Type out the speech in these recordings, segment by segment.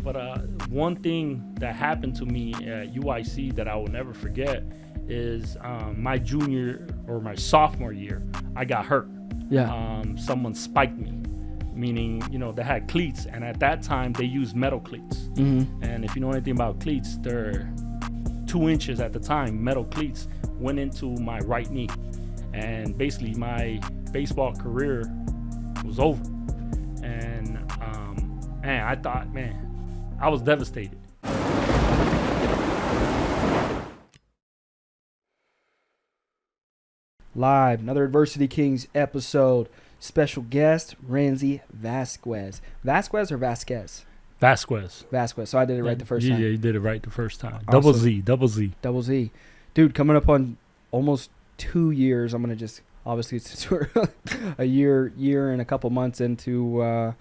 But one thing that happened to me at UIC that I will never forget is my junior or my sophomore year, I got hurt. Yeah. Someone spiked me, meaning, they had cleats. And at that time, they used metal cleats. Mm-hmm. And if you know anything about cleats, they're 2 inches at the time. Metal cleats went into my right knee. And basically, my baseball career was over. And, I thought, I was devastated. Live, another Adversity Kings episode. Special guest, Ransey Vazquez. Vasquez or Vasquez? Vasquez. So I did it right the first time. Yeah, you did it right the first time. Awesome. Double Z. Double Z. Dude, coming up on almost 2 years. I'm going to just, obviously, since we're a year and a couple months into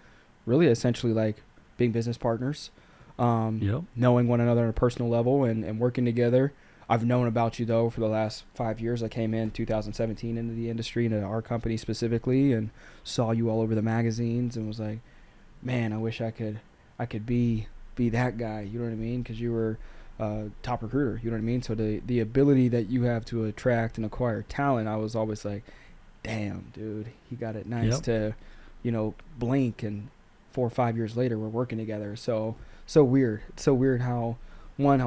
really essentially like being business partners, knowing one another on a personal level and working together. I've known about you, though, for the last 5 years. I came in 2017 into the industry, into our company specifically, and saw you all over the magazines and was like, man, I wish I could be that guy. You know what I mean? Because you were top recruiter. You know what I mean? So the ability that you have to attract and acquire talent, I was always like, damn, dude, he got it nice to, blink, and 4 or 5 years later, we're working together. So weird. It's so weird how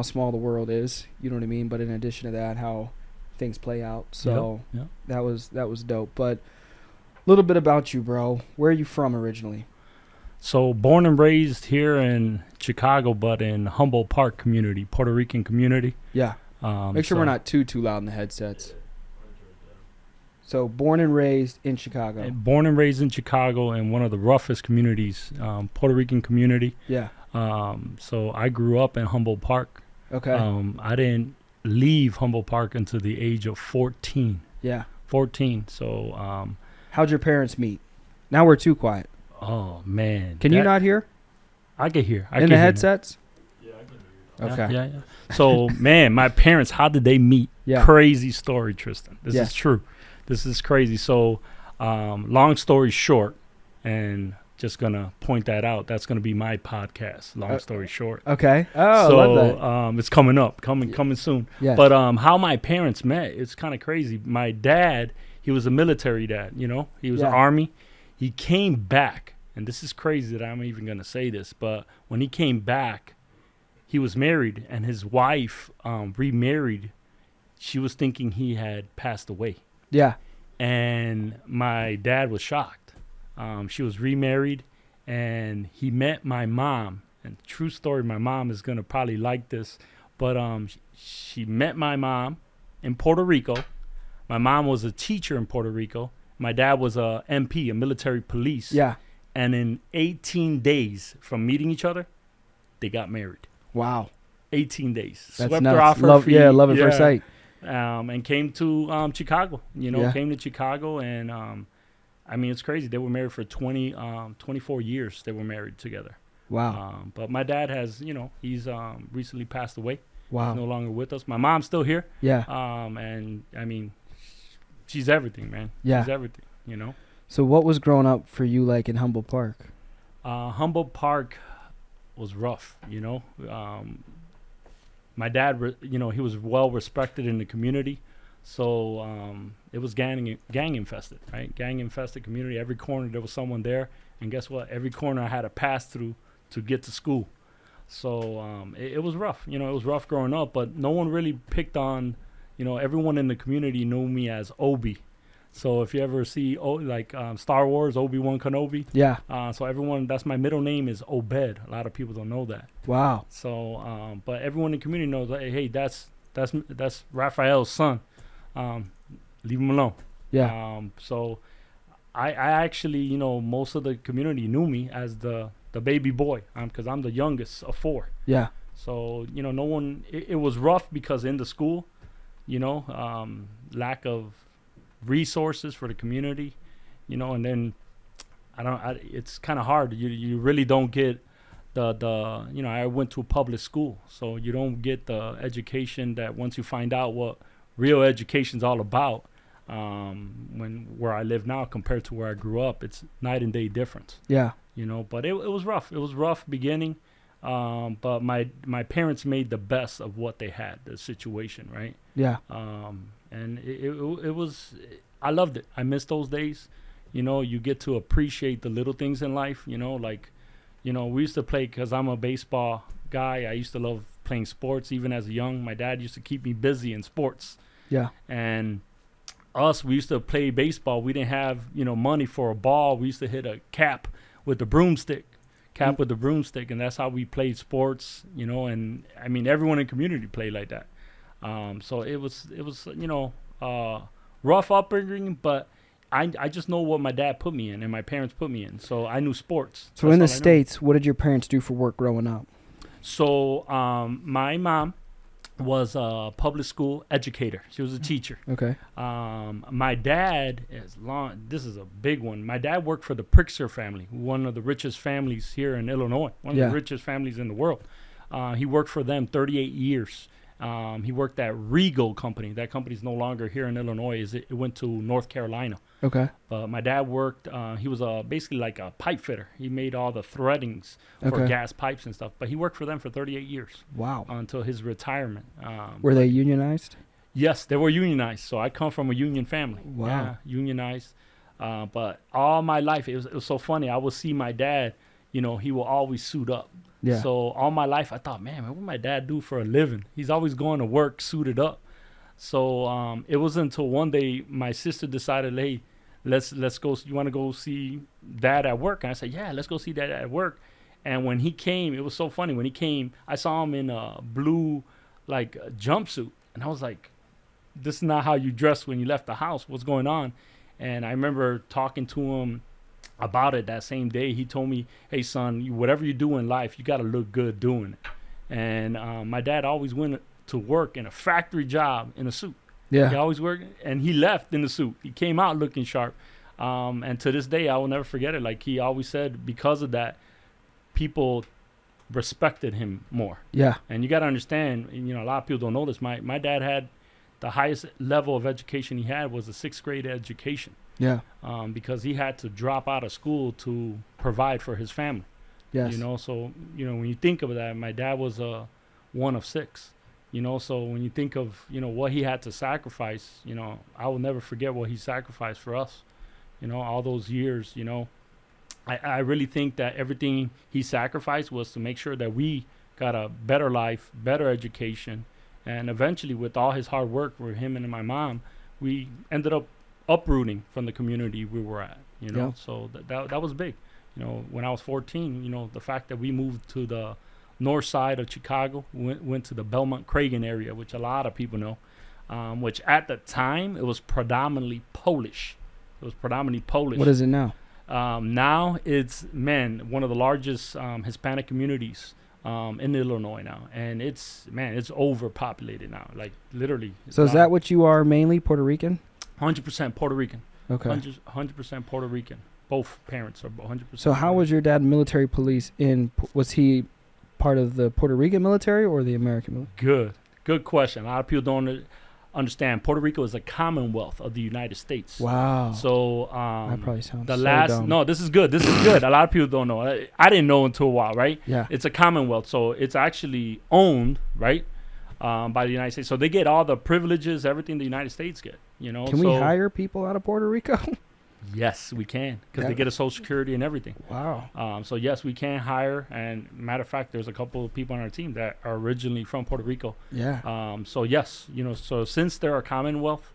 small the world is, you know what I mean? But in addition to that, how things play out. So that was dope. But a little bit about you, bro. Where are you from originally? So born and raised here in Chicago, but in Humboldt Park community, Puerto Rican community. Yeah. Make sure we're not too loud in the headsets. So born and raised in Chicago. Born and raised in Chicago in one of the roughest communities, Puerto Rican community. Yeah. So I grew up in Humboldt Park. Okay. I didn't leave Humboldt Park until the age of 14. Yeah. 14. So how'd your parents meet? Now we're too quiet. Oh, man. Can you not hear? I can hear. In the headsets? Yeah, I can hear. Okay. Yeah. So, man, my parents, how did they meet? Yeah. Crazy story, Tristan. This is true. This is crazy. So, long story short, and just going to point that out, that's going to be my podcast, long story short. Okay. Oh, so, I love that. It's coming up, coming soon. Yes. But how my parents met, it's kind of crazy. My dad, he was a military dad, He was an Army. He came back, and this is crazy that I'm even going to say this, but when he came back, he was married, and his wife remarried. She was thinking he had passed away. Yeah. And my dad was shocked. She was remarried, and he met my mom. And true story, my mom is going to probably like this, but she met my mom in Puerto Rico. My mom was a teacher in Puerto Rico. My dad was a MP, a military police. Yeah. And in 18 days from meeting each other, they got married. Wow. 18 days. That's Swept nuts. her off her feet. Yeah, love at first sight. And came to Chicago. Came to Chicago, and it's crazy. They were married for 24 years. They were married together. Wow. But my dad has, he's recently passed away. Wow. He's no longer with us. My mom's still here. Yeah. She's everything, man. Yeah. She's everything, So what was growing up for you like in Humboldt Park? Humboldt Park was rough, my dad, he was well respected in the community. So it was gang infested, right? Gang infested community. Every corner there was someone there. And guess what? Every corner I had to pass through to get to school. So it was rough. It was rough growing up, but no one really picked on, everyone in the community knew me as Obi. So if you ever see Star Wars, Obi-Wan Kenobi. Yeah. So everyone, that's my middle name is Obed. A lot of people don't know that. Wow. So, but everyone in the community knows, hey, that's Raphael's son. Leave him alone. Yeah. So I actually, most of the community knew me as the baby boy, because I'm the youngest of 4. Yeah. So, no one, it was rough because in the school, lack of resources for the community, and then it's kind of hard. You really don't get I went to a public school, so you don't get the education that once you find out what real education's all about, where I live now compared to where I grew up, it's night and day difference. Yeah. But it was rough. It was rough beginning. But my parents made the best of what they had, the situation, right? Yeah. And it was, I loved it. I miss those days. You know, you get to appreciate the little things in life, you know, like, you know, we used to play, because I'm a baseball guy. I used to love playing sports even as a young. My dad used to keep me busy in sports. Yeah. And we used to play baseball. We didn't have, you know, money for a ball. We used to hit a cap with the broomstick. With the broomstick, and that's how we played sports, you know. And I mean, everyone in the community played like that. So it was you know, rough upbringing, but I just know what my dad put me in and my parents put me in, so I knew sports. So in the States, what did your parents do for work growing up? So my mom was a public school educator. She was a teacher. Okay. My dad, this is a big one. My dad worked for the Pritzker family, one of the richest families here in Illinois, one of the richest families in the world. He worked for them 38 years. He worked at Regal Company. That company's no longer here in Illinois. It went to North Carolina. Okay. But my dad worked, he was basically like a pipe fitter. He made all the threadings for gas pipes and stuff. But he worked for them for 38 years. Wow. Until his retirement. Were they unionized? Yes, they were unionized. So I come from a union family. Wow. Yeah, unionized. But all my life, it was so funny. I would see my dad, you know, he will always suit up. Yeah. So all my life, I thought, man, what would my dad do for a living? He's always going to work suited up. So it wasn't until one day my sister decided, hey, let's go. You want to go see Dad at work? And I said, yeah, let's go see Dad at work. And when he came, it was so funny. When he came, I saw him in a blue, like, jumpsuit. And I was like, this is not how you dress when you left the house. What's going on? And I remember talking to him about it that same day. He told me, hey, son, whatever you do in life, you got to look good doing it. And my dad always went to work in a factory job in a suit. Yeah. He always worked, and he left in the suit. He came out looking sharp. And to this day, I will never forget it. Like, he always said, because of that, people respected him more. Yeah. And you got to understand, you know, a lot of people don't know this. My dad had the highest level of education he had was a 6th grade education. Yeah. Because he had to drop out of school to provide for his family. Yes. You know, so, you know, when you think of that, my dad was one of 6. You know, so when you think of, you know, what he had to sacrifice, you know, I will never forget what he sacrificed for us. You know, all those years, you know, I really think that everything he sacrificed was to make sure that we got a better life, better education. And eventually, with all his hard work for him and my mom, we ended up uprooting from the community we were at, you know. Yeah. So that was big. You know, when I was 14, you know, the fact that we moved to the north side of Chicago, went to the Belmont-Cragen area, which a lot of people know, which at the time, it was predominantly Polish. What is it now? Now it's, one of the largest Hispanic communities in Illinois now. And it's overpopulated now, like literally. So is that what you are mainly, Puerto Rican? 100% Puerto Rican. Okay. 100% Puerto Rican. Both parents are 100%. So how was your dad military police was he part of the Puerto Rican military or the American military? Good question. A lot of people don't understand. Puerto Rico is a commonwealth of the United States. Wow. So that probably sounds dumb. No, this is good. A lot of people don't know. I didn't know until a while, right? Yeah. It's a commonwealth, so it's actually owned, right, by the United States. So they get all the privileges, everything the United States get. You know. Can we hire people out of Puerto Rico? Yes, we can, because they get a Social Security and everything. Wow. So yes, we can hire, and matter of fact, there's a couple of people on our team that are originally from Puerto Rico. Yeah. So yes, you know, so since they're a commonwealth,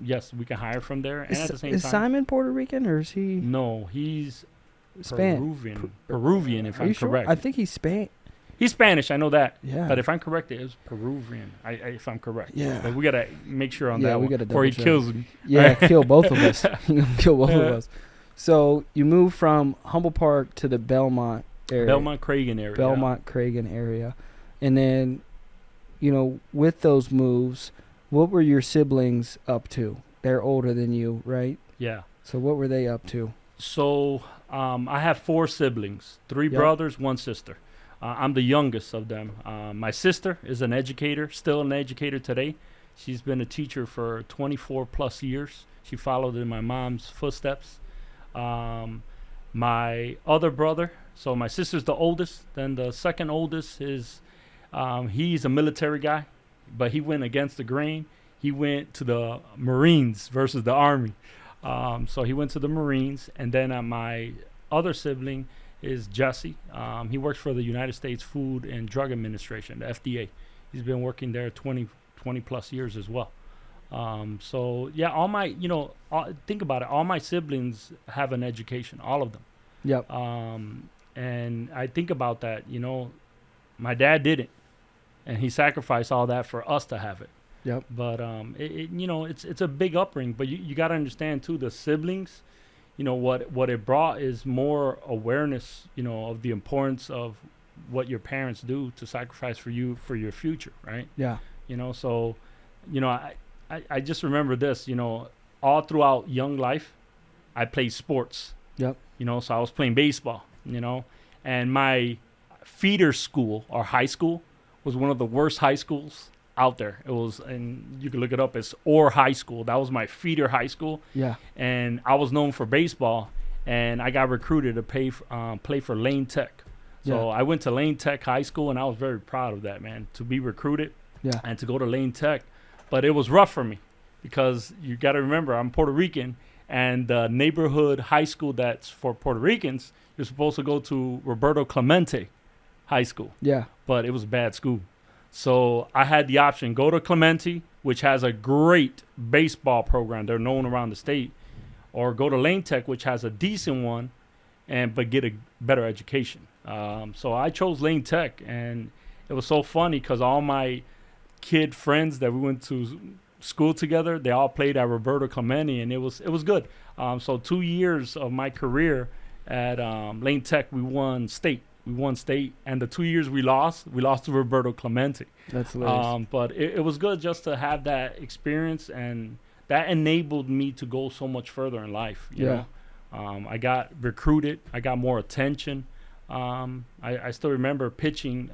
yes, we can hire from there. And at the same time, is Simon Puerto Rican or is he? No, he's Peruvian. Peruvian, if I'm correct. I think he's Spanish. He's Spanish, I know that. Yeah. But if I'm correct, it is Peruvian. If I'm correct. Yeah. But we gotta make sure on that we one gotta before he double check. kills me. Yeah, kill both of us. Kill both of us. So you moved from Humboldt Park to the Belmont area. Belmont-Cragen area. Belmont-Cragen area. And then, you know, with those moves, what were your siblings up to? They're older than you, right? Yeah. So what were they up to? So I have 4 siblings, 3 brothers, 1 sister. I'm the youngest of them. My sister is an educator, still an educator today. She's been a teacher for 24 plus years. She followed in my mom's footsteps. My other brother, So my sister's the oldest. Then the second oldest is, he's a military guy, but he went against the grain. He went to the Marines versus the Army. So he went to the Marines. And then my other sibling is Jesse. He works for the United States Food and Drug Administration, the FDA. He's been working there 20 plus years as well. So yeah, all my, think about it. All my siblings have an education, all of them. Yep. And I think about that, my dad didn't, and he sacrificed all that for us to have it. Yep. But it's a big upbringing. But you got to understand too, the siblings, what it brought is more awareness, of the importance of what your parents do to sacrifice for you for your future, right? Yeah. So, I just remember this, all throughout young life, I played sports. Yep. So I was playing baseball, and my feeder school or high school was one of the worst high schools out there. It was, and you can look it up, it's Orr High School. That was my feeder high school. Yeah. And I was known for baseball, and I got recruited to play for Lane Tech. So I went to Lane Tech High School, and I was very proud of that, man, to be recruited and to go to Lane Tech. But it was rough for me because you got to remember, I'm Puerto Rican, and the neighborhood high school that's for Puerto Ricans, you're supposed to go to Roberto Clemente High School. Yeah. But it was a bad school. So I had the option, go to Clemente, which has a great baseball program. They're known around the state. Or go to Lane Tech, which has a decent one, but get a better education. So I chose Lane Tech, and it was so funny because all my kid friends that we went to school together, they all played at Roberto Clemente, and it was good. So 2 years of my career at Lane Tech, we won state, and the 2 years we lost to Roberto Clemente. That's hilarious. But it was good just to have that experience, and that enabled me to go so much further in life. You know? I got recruited. I got more attention. I still remember pitching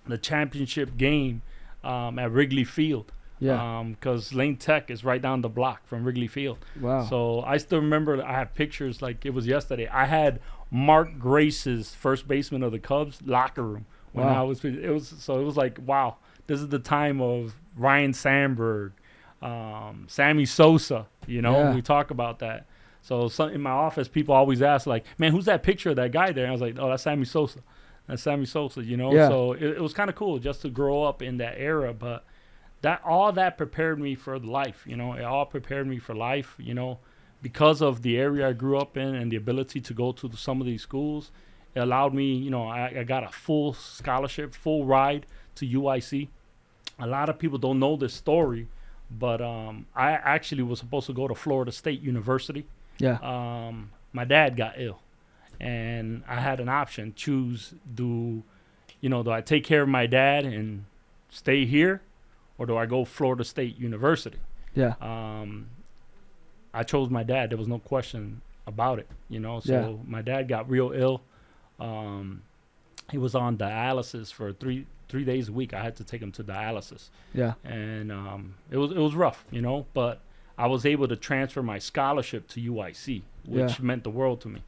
the championship game at Wrigley Field. Because Lane Tech is right down the block from Wrigley Field. Wow. So I still remember, I have pictures like it was yesterday. I had Mark Grace's, first baseman of the Cubs, locker room when I was. It was like, wow, this is the time of Ryan Sandberg, Sammy Sosa. We talk about that. So in my office, people always ask, like, man, who's that picture of that guy there? And I was like, oh, that's Sammy Sosa. So it was kind of cool just to grow up in that era. But that prepared me for life. It all prepared me for life, because of the area I grew up in and the ability to go to some of these schools. It allowed me, I got a full scholarship, full ride to UIC. A lot of people don't know this story, but I actually was supposed to go to Florida State University. My dad got ill, and I had an option, choose, do I take care of my dad and stay here, or do I go Florida State University? I chose my dad. There was no question about it, So my dad got real ill. He was on dialysis for three days a week. I had to take him to dialysis. And it was rough, but I was able to transfer my scholarship to UIC, which meant the world to me.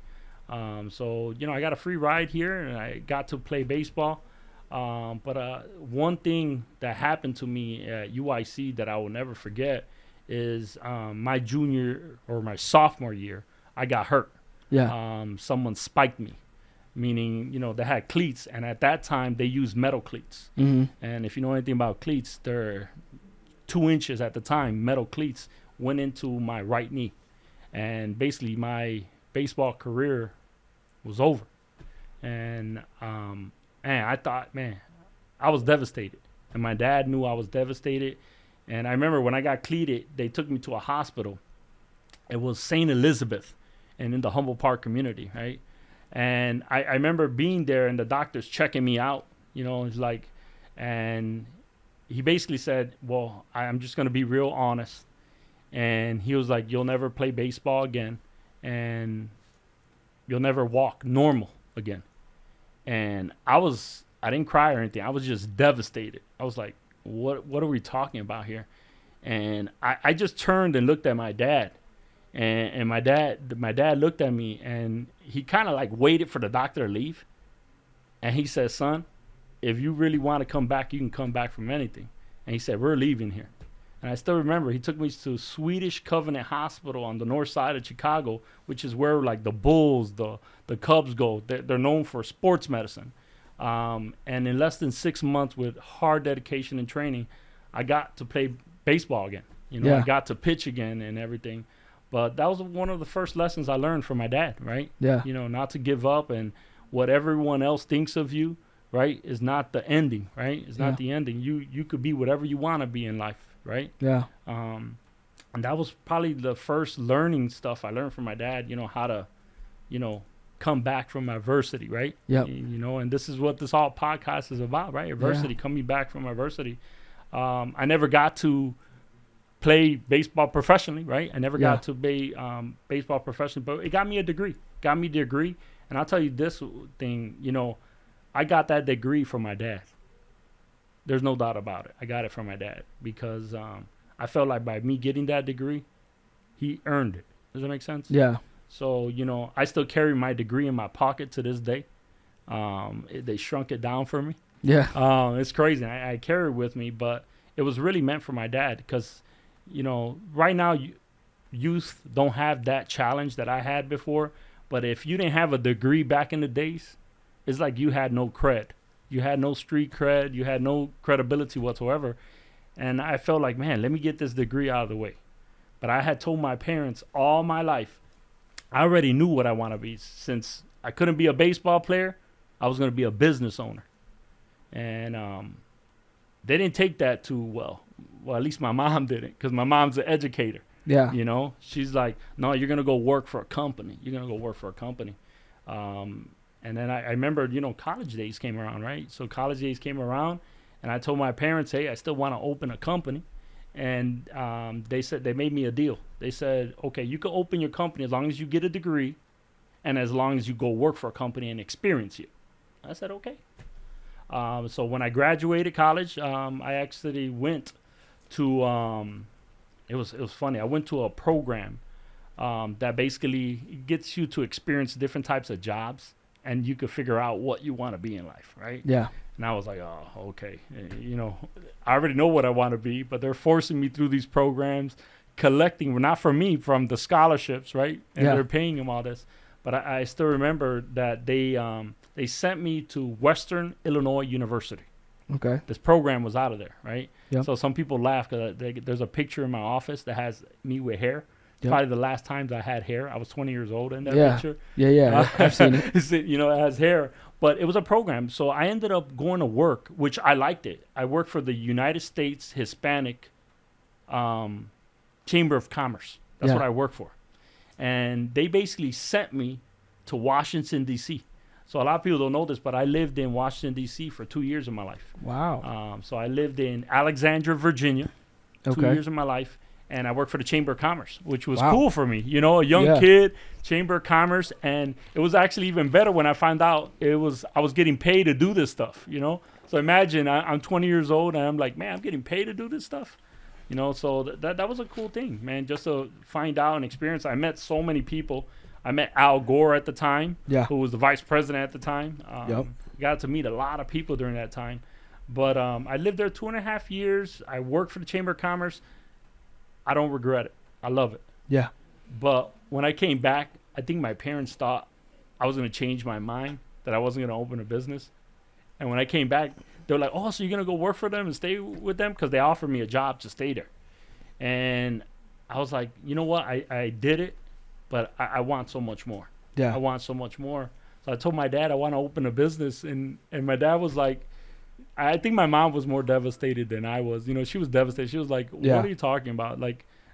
So I got a free ride here, and I got to play baseball. But one thing that happened to me at UIC that I will never forget is my junior or my sophomore year, I got hurt. Someone spiked me, meaning, they had cleats. And at that time, they used metal cleats. And if you know anything about cleats, they're 2 inches at the time. Metal cleats went into my right knee. And basically, my baseball career was over. And I thought, I was devastated. And my dad knew I was devastated. And I remember when I got cleated, they took me to a hospital. It was St. Elizabeth, and in the Humboldt Park community, right? And I remember being there, and the doctor's checking me out, it's like, and he basically said, well, I'm just going to be real honest. And he was like, you'll never play baseball again, and you'll never walk normal again. And I didn't cry or anything. I was just devastated. I was like, what are we talking about here? And I just turned and looked at my dad, And my dad looked at me, and he kind of like waited for the doctor to leave. And he said, son, if you really want to come back, you can come back from anything. And he said, we're leaving here. And I still remember he took me to Swedish Covenant Hospital on the north side of Chicago, which is where like the Bulls, the Cubs go. They're known for sports medicine. And in less than 6 months with hard dedication and training, I got to play baseball again. I got to pitch again and everything. But that was one of the first lessons I learned from my dad, right? Yeah. Not to give up, and what everyone else thinks of you, right, is not the ending, right? It's not the ending. You could be whatever you want to be in life, right? Yeah. And that was probably the first learning stuff I learned from my dad, how to, come back from adversity, right? Yeah. And this is what this whole podcast is about, right? Adversity, coming back from adversity. I never got to play baseball professionally, right? I never got to play baseball professionally, but it got me a degree. And I'll tell you this thing, I got that degree from my dad. There's no doubt about it. I got it from my dad because I felt like by me getting that degree, he earned it. Does that make sense? Yeah. So, I still carry my degree in my pocket to this day. They shrunk it down for me. Yeah. It's crazy. I carry it with me, but it was really meant for my dad because, right now youth don't have that challenge that I had before. But if you didn't have a degree back in the days, it's like you had no cred. You had no street cred. You had no credibility whatsoever. And I felt like, man, let me get this degree out of the way. But I had told my parents all my life, I already knew what I want to be. Since I couldn't be a baseball player, I was going to be a business owner. And they didn't take that too well. Well, at least my mom didn't, because my mom's an educator. Yeah. She's like, no, you're going to go work for a company. And then I remember, college days came around, right? So college days came around, and I told my parents, hey, I still want to open a company. And they said, they made me a deal. They said, okay, you can open your company as long as you get a degree and as long as you go work for a company and experience it. I said, okay. So when I graduated college, I actually went to, it was funny. I went to a program that basically gets you to experience different types of jobs, and you could figure out what you want to be in life, right? Yeah. And I was like, oh, okay. I already know what I want to be, but they're forcing me through these programs, collecting, not from me, from the scholarships, right? And they're paying them all this. But I still remember that they sent me to Western Illinois University. Okay. This program was out of there, right? Yep. So some people laugh because there's a picture in my office that has me with hair. Yep. Probably the last times I had hair. I was 20 years old in that picture. Yeah. I've seen it. It has hair. But it was a program. So I ended up going to work, which I liked it. I worked for the United States Hispanic Chamber of Commerce. That's what I worked for. And they basically sent me to Washington, D.C. So a lot of people don't know this, but I lived in Washington, D.C. for 2 years of my life. Wow. So I lived in Alexandria, Virginia, 2 years of my life. And I worked for the Chamber of Commerce, which was cool for me. A young kid, Chamber of Commerce. And it was actually even better when I found out I was getting paid to do this stuff, So imagine I'm 20 years old and I'm like, man, I'm getting paid to do this stuff. So that was a cool thing, man, just to find out and experience. I met so many people. I met Al Gore at the time, who was the vice president at the time. Got to meet a lot of people during that time. But I lived there 2.5 years. I worked for the Chamber of Commerce. I don't regret it. I love it. Yeah. But when I came back, I think my parents thought I was going to change my mind, that I wasn't going to open a business. And when I came back, they were like, oh, so you're going to go work for them and stay with them? Because they offered me a job to stay there. And I was like, you know what? I did it, but I want so much more. Yeah. I want so much more. So I told my dad I want to open a business. And my dad was like, I think my mom was more devastated than I was. She was devastated. She was like, what are you talking about?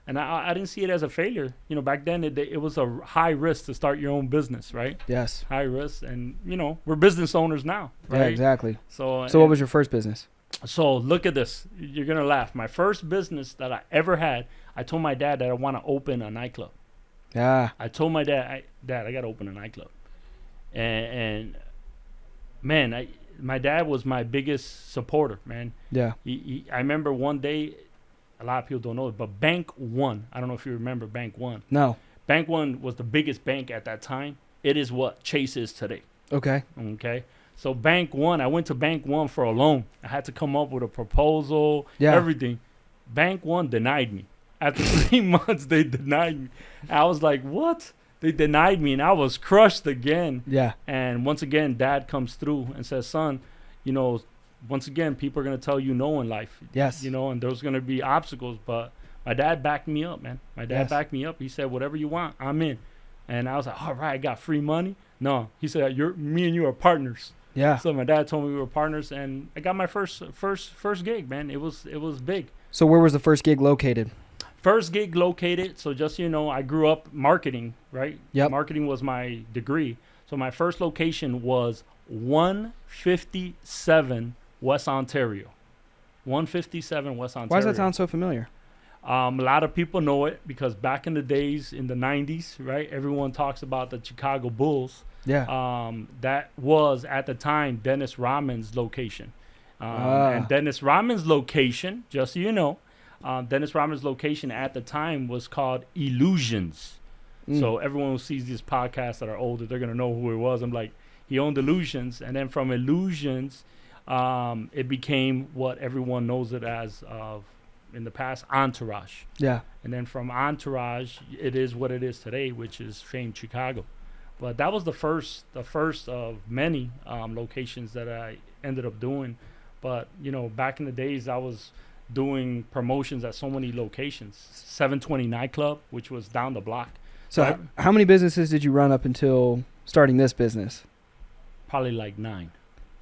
And I didn't see it as a failure. Back then it was a high risk to start your own business, right? Yes. High risk. And, we're business owners now, right? Yeah, exactly. So what was your first business? So look at this. You're going to laugh. My first business that I ever had, I told my dad that I want to open a nightclub. Yeah. I told my dad, Dad, I got to open a nightclub. And man, my dad was my biggest supporter, man. Yeah. I remember one day, a lot of people don't know it, but Bank One. I don't know if you remember Bank One. No. Bank One was the biggest bank at that time. It is what Chase is today. Okay. Okay. So Bank One, I went to Bank One for a loan. I had to come up with a proposal, everything. Bank One denied me. After 3 months, they denied me. I was like, what? They denied me, and I was crushed again. Yeah. And once again, Dad comes through and says, son, you know, once again, people are going to tell you no in life. Yes. You know, and there's going to be obstacles. But my dad backed me up, man. My dad backed me up. He said, whatever you want, I'm in. And I was like, all right, I got free money. No, he said, me and you are partners. Yeah. So my dad told me we were partners, and I got my first gig, man. It was big. So where was the first gig located? First gig located. So just so you know, I grew up marketing, right? Yep. Marketing was my degree. So my first location was 157 West Ontario. 157 West Ontario. Why does that sound so familiar? A lot of people know it because back in the days in the 90s, right? Everyone talks about the Chicago Bulls. Yeah. That was at the time Dennis Rodman's location. And Dennis Rodman's location, just so you know, Dennis Rodman's location at the time was called Illusions. So everyone who sees these podcasts that are older, they're going to know who it was. I'm like, he owned Illusions. And then from Illusions, it became what everyone knows it as in the past, Entourage. Yeah. And then from Entourage, it is what it is today, which is famed Chicago. But that was the first of many locations that I ended up doing. But, you know, back in the days, I was doing promotions at so many locations. 720 nightclub, which was down the block. So how many businesses did you run up until starting this business? Probably like 9.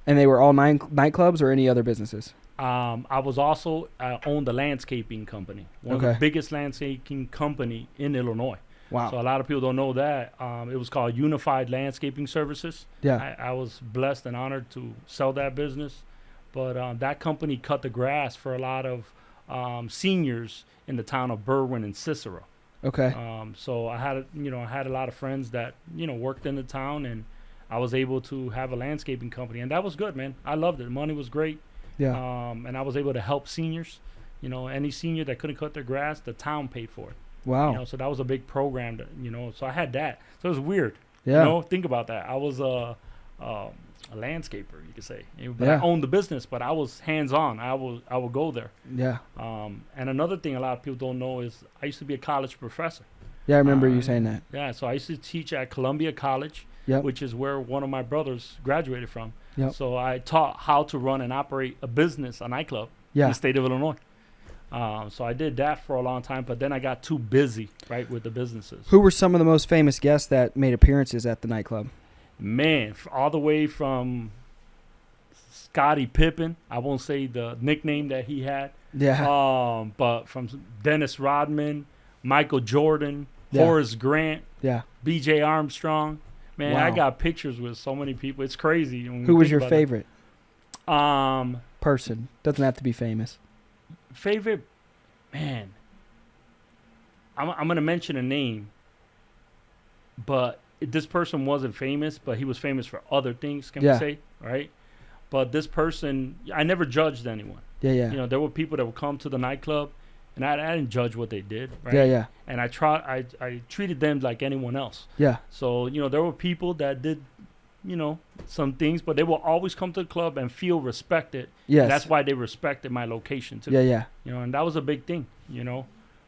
And they were all 9 nightclubs or any other businesses? I was also owned a landscaping company, one of the biggest landscaping company in Illinois. Wow. So a lot of people don't know that. It was called Unified Landscaping Services. Yeah. I was blessed and honored to sell that business. But that company cut the grass for a lot of seniors in the town of Berwyn and Cicero. Okay. So I had a lot of friends that, you know, worked in the town, and I was able to have a landscaping company, and that was good, man. I loved it. Money was great. Yeah. And I was able to help seniors. You know, any senior that couldn't cut their grass, the town paid for it. Wow. You know, so that was a big program, so I had that. So it was weird. Yeah. You know, think about that. I was a landscaper, you could say. But I owned the business, but I was hands-on. I would go there. Yeah. And another thing a lot of people don't know is I used to be a college professor. Yeah, I remember you saying that. Yeah, so I used to teach at Columbia College, which is where one of my brothers graduated from. Yep. So I taught how to run and operate a business, a nightclub in the state of Illinois. So I did that for a long time, but then I got too busy, right, with the businesses. Who were some of the most famous guests that made appearances at the nightclub? Man, all the way from Scottie Pippen. I won't say the nickname that he had. Yeah. But from Dennis Rodman, Michael Jordan, Horace Grant, B.J. Armstrong. Man, wow. I got pictures with so many people. It's crazy. Who was your favorite? Person. Doesn't have to be famous. Favorite, man. I'm going to mention a name, but this person wasn't famous, but he was famous for other things, can we say, right? But this person, I never judged anyone. Yeah. You know, there were people that would come to the nightclub, and I didn't judge what they did, right? Yeah. And I treated them like anyone else. Yeah. So, you know, there were people that did, you know, some things, but they will always come to the club and feel respected. Yes. That's why they respected my location too. Yeah. You know, and that was a big thing, you know.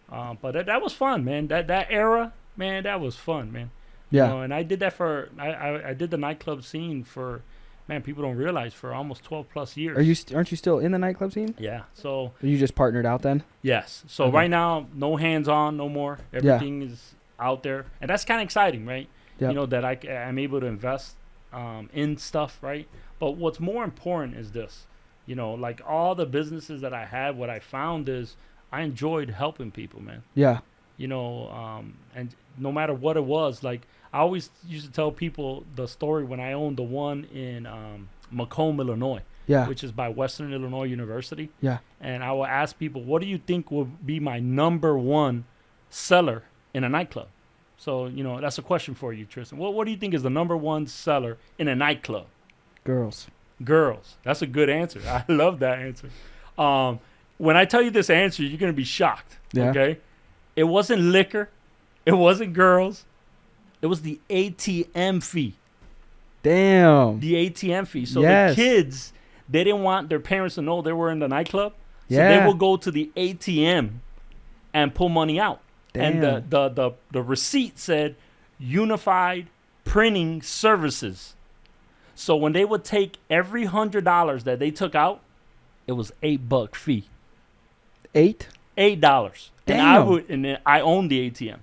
But that was fun, man. That era, man, that was fun, man. Yeah. You know, and I did that for I did the nightclub scene for, man, people don't realize, for almost 12 plus years. Aren't you still in the nightclub scene? Yeah. So you just partnered out then? Yes. So right now, no hands on, no more. Everything is out there, and that's kind of exciting, right? Yep. You know, that I'm able to invest in stuff, right? But what's more important is this, you know, like all the businesses that I had, what I found is I enjoyed helping people, man. Yeah. You know, and no matter what it was, like I always used to tell people the story when I owned the one in Macomb, Illinois, which is by Western Illinois University. Yeah. And I will ask people, what do you think will be my number one seller in a nightclub? So, you know, that's a question for you, Tristan. What do you think is the number one seller in a nightclub? Girls. That's a good answer. I love that answer. When I tell you this answer, you're going to be shocked. Yeah. Okay. It wasn't liquor. It wasn't girls. It was the ATM fee. Damn. The ATM fee. So Yes. the kids, they didn't want their parents to know they were in the nightclub. So Yeah. they will go to the ATM and pull money out. Damn. And the receipt said Unified Printing Services. So when they would take every $100 that they took out, it was $8 fee. $8? $8. Damn. And then I owned the ATM.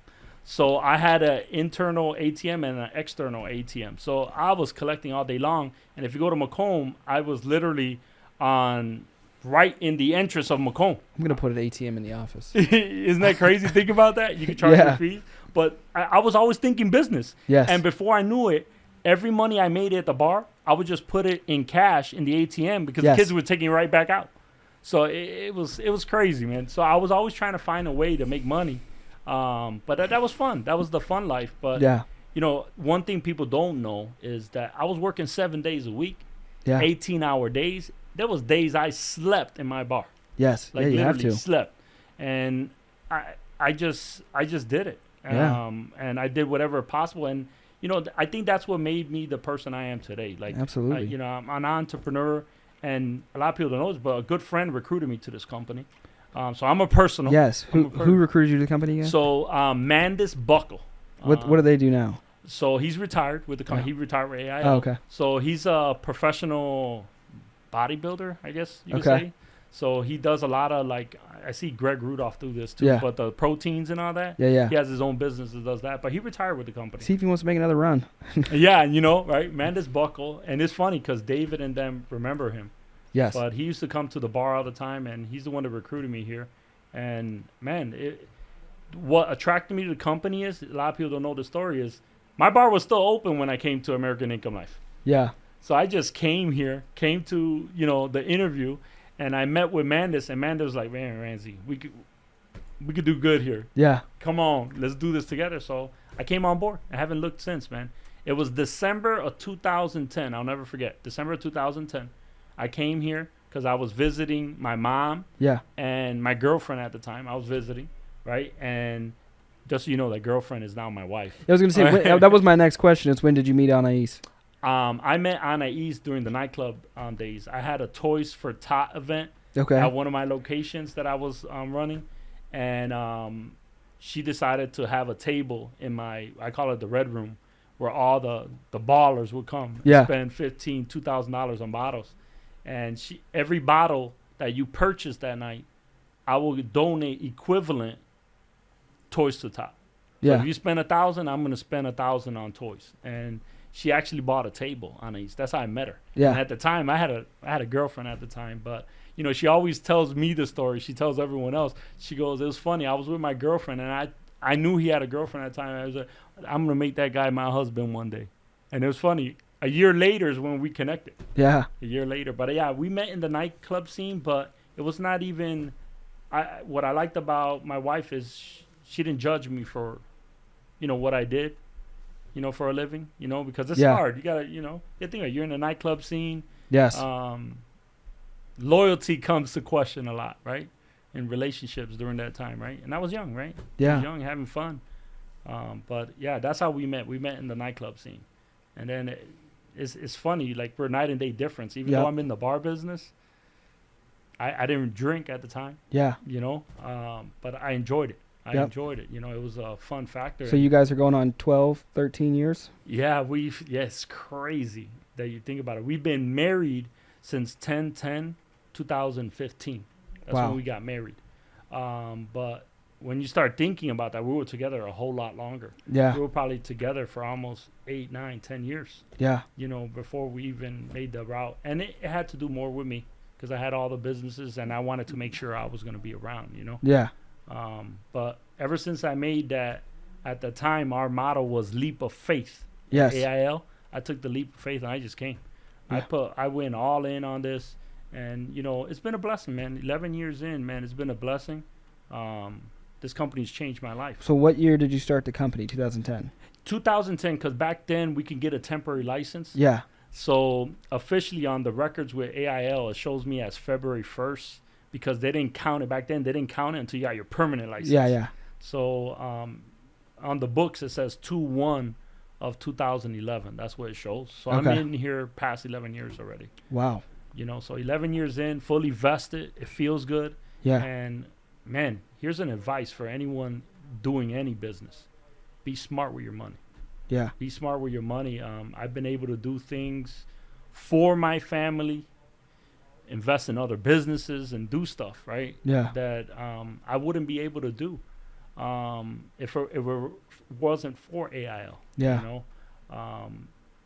So I had an internal ATM and an external ATM. So I was collecting all day long. And if you go to Macomb, I was literally on right in the entrance of Macomb. I'm going to put an ATM in the office. Isn't that crazy? Think about that. You can charge Yeah. your fees. But I was always thinking business. Yes. And before I knew it, every money I made at the bar, I would just put it in cash in the ATM because Yes. the kids were taking it right back out. So it was crazy, man. So I was always trying to find a way to make money. But that was fun. That was the fun life. But, Yeah. you know, one thing people don't know is that I was working 7 days a week, Yeah. 18-hour days. There was days I slept in my bar. Yes. Like yeah, you have literally to. slept. And I just did it. Yeah. And I did whatever possible. And, you know, I think that's what made me the person I am today. Like, Absolutely. you know, I'm an entrepreneur, and a lot of people don't know this, but a good friend recruited me to this company. So I'm a personal. Yes. I'm Who recruited you to the company again? So Mandis Buckle. What do they do now? So he's retired with the company. Yeah. He retired with AIL. Oh, okay. So he's a professional bodybuilder, I guess you could Okay. say. So he does a lot of, like, I see Greg Rudolph do this too, Yeah. but the proteins and all that. Yeah, yeah. He has his own business that does that, but he retired with the company. See if he wants to make another run. Yeah, and you know, right? Mandis Buckle. And it's funny because David and them remember him. Yes. But he used to come to the bar all the time, and he's the one that recruited me here. And, man, what attracted me to the company is, a lot of people don't know the story, is my bar was still open when I came to American Income Life. Yeah. So I just came to, you know, the interview, and I met with Mandis, and Mandis was like, man, Ransey, we could do good here. Yeah. Come on, let's do this together. So I came on board. I haven't looked since, man. It was December of 2010. I'll never forget. December of 2010. I came here because I was visiting my mom Yeah. and my girlfriend at the time. I was visiting, right? And just so you know, that girlfriend is now my wife. I was going to say, that was my next question. It's when did you meet Anais? I met Anais during the nightclub days. I had a Toys for Tot event Okay. at one of my locations that I was running. And she decided to have a table in I call it the Red Room, where all the ballers would come Yeah. and spend $2,000 on bottles. And every bottle that you purchased that night, I will donate equivalent Toys to Tot. So Yeah. if you spend $1,000, I'm going to spend $1,000 on toys. And she actually bought a table on East. That's how I met her. Yeah. And at the time, I had a girlfriend at the time, but you know, she always tells me the story. She tells everyone else. She goes, "It was funny. I was with my girlfriend, and I knew he had a girlfriend at the time. I was like, I'm gonna make that guy my husband one day." And it was funny. A year later is when we connected. Yeah. A year later, but yeah, we met in the nightclub scene, but it was not even. What I liked about my wife is she didn't judge me for, you know, what I did, you know, for a living, you know, because it's Yeah. hard. You gotta, you know, you think you're in the nightclub scene. Yes. Loyalty comes to question a lot, right? In relationships during that time, right? And I was young, right? I Yeah. was young, having fun. But yeah, that's how we met. We met in the nightclub scene, and then it's funny, like we're night and day difference. Even Yep. though I'm in the bar business, I didn't drink at the time, Yeah. you know, but I enjoyed it. I Yep. enjoyed it. You know, it was a fun factor. So you guys are going on 12, 13 years? Yeah, it's crazy that you think about it. We've been married since 10/10/2015. That's Wow. when we got married. But when you start thinking about that, we were together a whole lot longer. Yeah. We were probably together for almost 8, 9, 10 years, Yeah. you know, before we even made the route. And it had to do more with me because I had all the businesses and I wanted to make sure I was going to be around, you know. Yeah. But ever since I made that, at the time, our motto was leap of faith. Yes. AIL. I took the leap of faith and I just came. Yeah. I went all in on this, and you know, it's been a blessing, man. 11 years in, man, it's been a blessing. This company's changed my life. So what year did you start the company? 2010. 2010, because back then we can get a temporary license. Yeah. So officially on the records with AIL, it shows me as February 1st because they didn't count it back then. They didn't count it until you got your permanent license. Yeah. Yeah. So on the books it says 2/1 of 2011. That's what it shows. So I'm Okay. in here past 11 years already. Wow. You know, so 11 years in, fully vested. It feels good. Yeah. And man, here's an advice for anyone doing any business: be smart with your money. Yeah. Be smart with your money. I've been able to do things for my family, invest in other businesses, and do stuff, right? Yeah. That I wouldn't be able to do if it wasn't for AIL. Yeah. You know,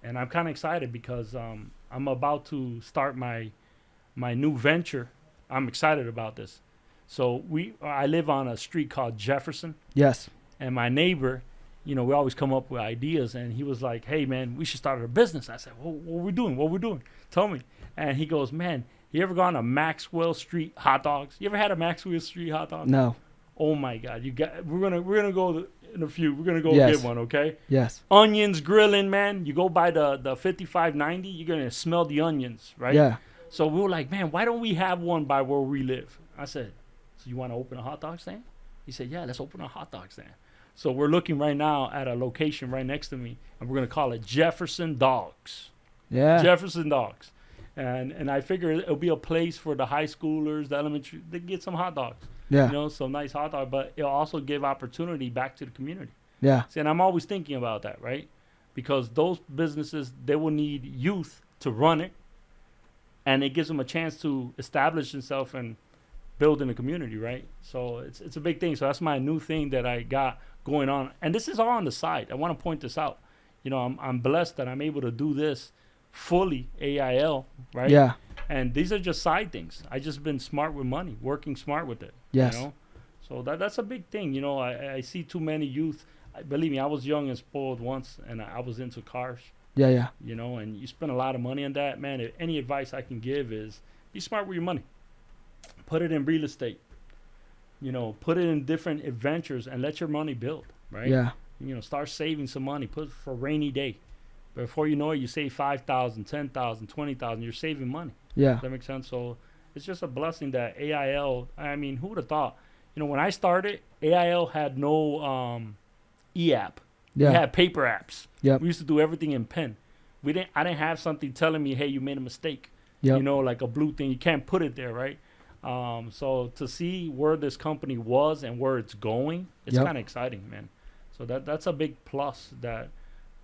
and I'm kind of excited because I'm about to start my new venture. I'm excited about this. So I live on a street called Jefferson, Yes. and my neighbor, you know, we always come up with ideas, and he was like, "Hey, man, we should start a business." I said, "Well, what are we doing? What are we doing? Tell me." And he goes, "Man, you ever gone to Maxwell Street hot dogs? You ever had a Maxwell Street hot dog?" No. Oh my God, we're gonna go in a few. We're gonna go Yes. get one, okay? Yes. Onions grilling, man. You go by the 5590, you're gonna smell the onions, right? Yeah. So we were like, "Man, why don't we have one by where we live?" I said, "So you want to open a hot dog stand?" He said, "Yeah, let's open a hot dog stand." So we're looking right now at a location right next to me, and we're gonna call it Jefferson Dogs. Yeah. Jefferson Dogs, and I figure it'll be a place for the high schoolers, the elementary, they get some hot dogs. Yeah. You know, some nice hot dog, but it'll also give opportunity back to the community. Yeah. See, and I'm always thinking about that, right? Because those businesses, they will need youth to run it, and it gives them a chance to establish themselves and build in the community, right? So it's a big thing. So that's my new thing that I got going on, and this is all on the side. I want to point this out. You know, I'm blessed that I'm able to do this fully AIL, right? Yeah. And these are just side things. I just been smart with money, working smart with it. Yes. You know? So that's a big thing. You know, I see too many youth. Believe me, I was young and spoiled once, and I was into cars. Yeah. Yeah. You know, and you spend a lot of money on that, man. Any advice I can give is be smart with your money. Put it in real estate. You know, put it in different adventures and let your money build, right? Yeah. You know, start saving some money. Put it for a rainy day. Before you know it, you save 5,000, 10,000, 20,000. You're saving money. Yeah. Does that make sense? So it's just a blessing that AIL, I mean, who would have thought? You know, when I started, AIL had no e-app. Yeah. We had paper apps. Yep. We used to do everything in pen. I didn't have something telling me, hey, you made a mistake. Yep. You know, like a blue thing. You can't put it there, right? So to see where this company was and where it's going, it's Yep. kind of exciting, man. So that's a big plus that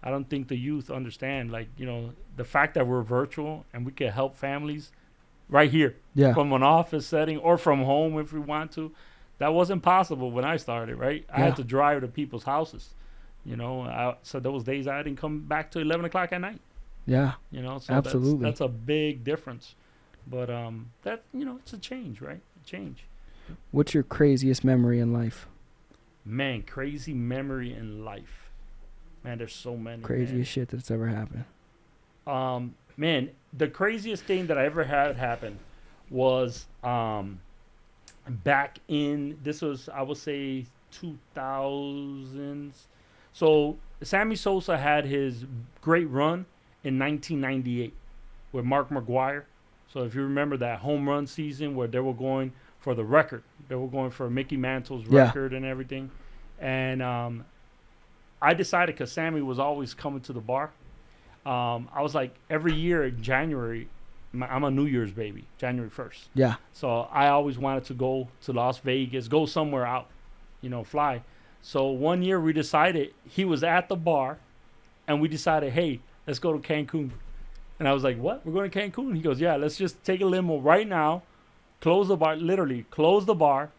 I don't think the youth understand. Like, you know, the fact that we're virtual and we can help families right here Yeah. from an office setting or from home if we want to. That wasn't possible when I started, right? I Yeah. had to drive to people's houses. You know, so those days I didn't come back till 11 o'clock at night. Yeah. You know, so Absolutely. that's a big difference. But that, you know, it's a change, right? A change. What's your craziest memory in life? Man, crazy memory in life. Man, there's so many. Craziest shit that's ever happened. Man, the craziest thing that I ever had happen was back in, this was, I would say, 2000s. So Sammy Sosa had his great run in 1998 with Mark McGwire. So if you remember that home run season where they were going for the record, they were going for Mickey Mantle's Yeah. record and everything. And I decided, because Sammy was always coming to the bar, I was like, every year in January, I'm a New Year's baby, January 1st. Yeah. So I always wanted to go to Las Vegas, go somewhere out, you know, fly. So one year we decided, he was at the bar, and we decided, hey, let's go to Cancun. And I was like, what? We're going to Cancun? He goes, yeah, let's just take a limo right now, close the bar, literally close the bar.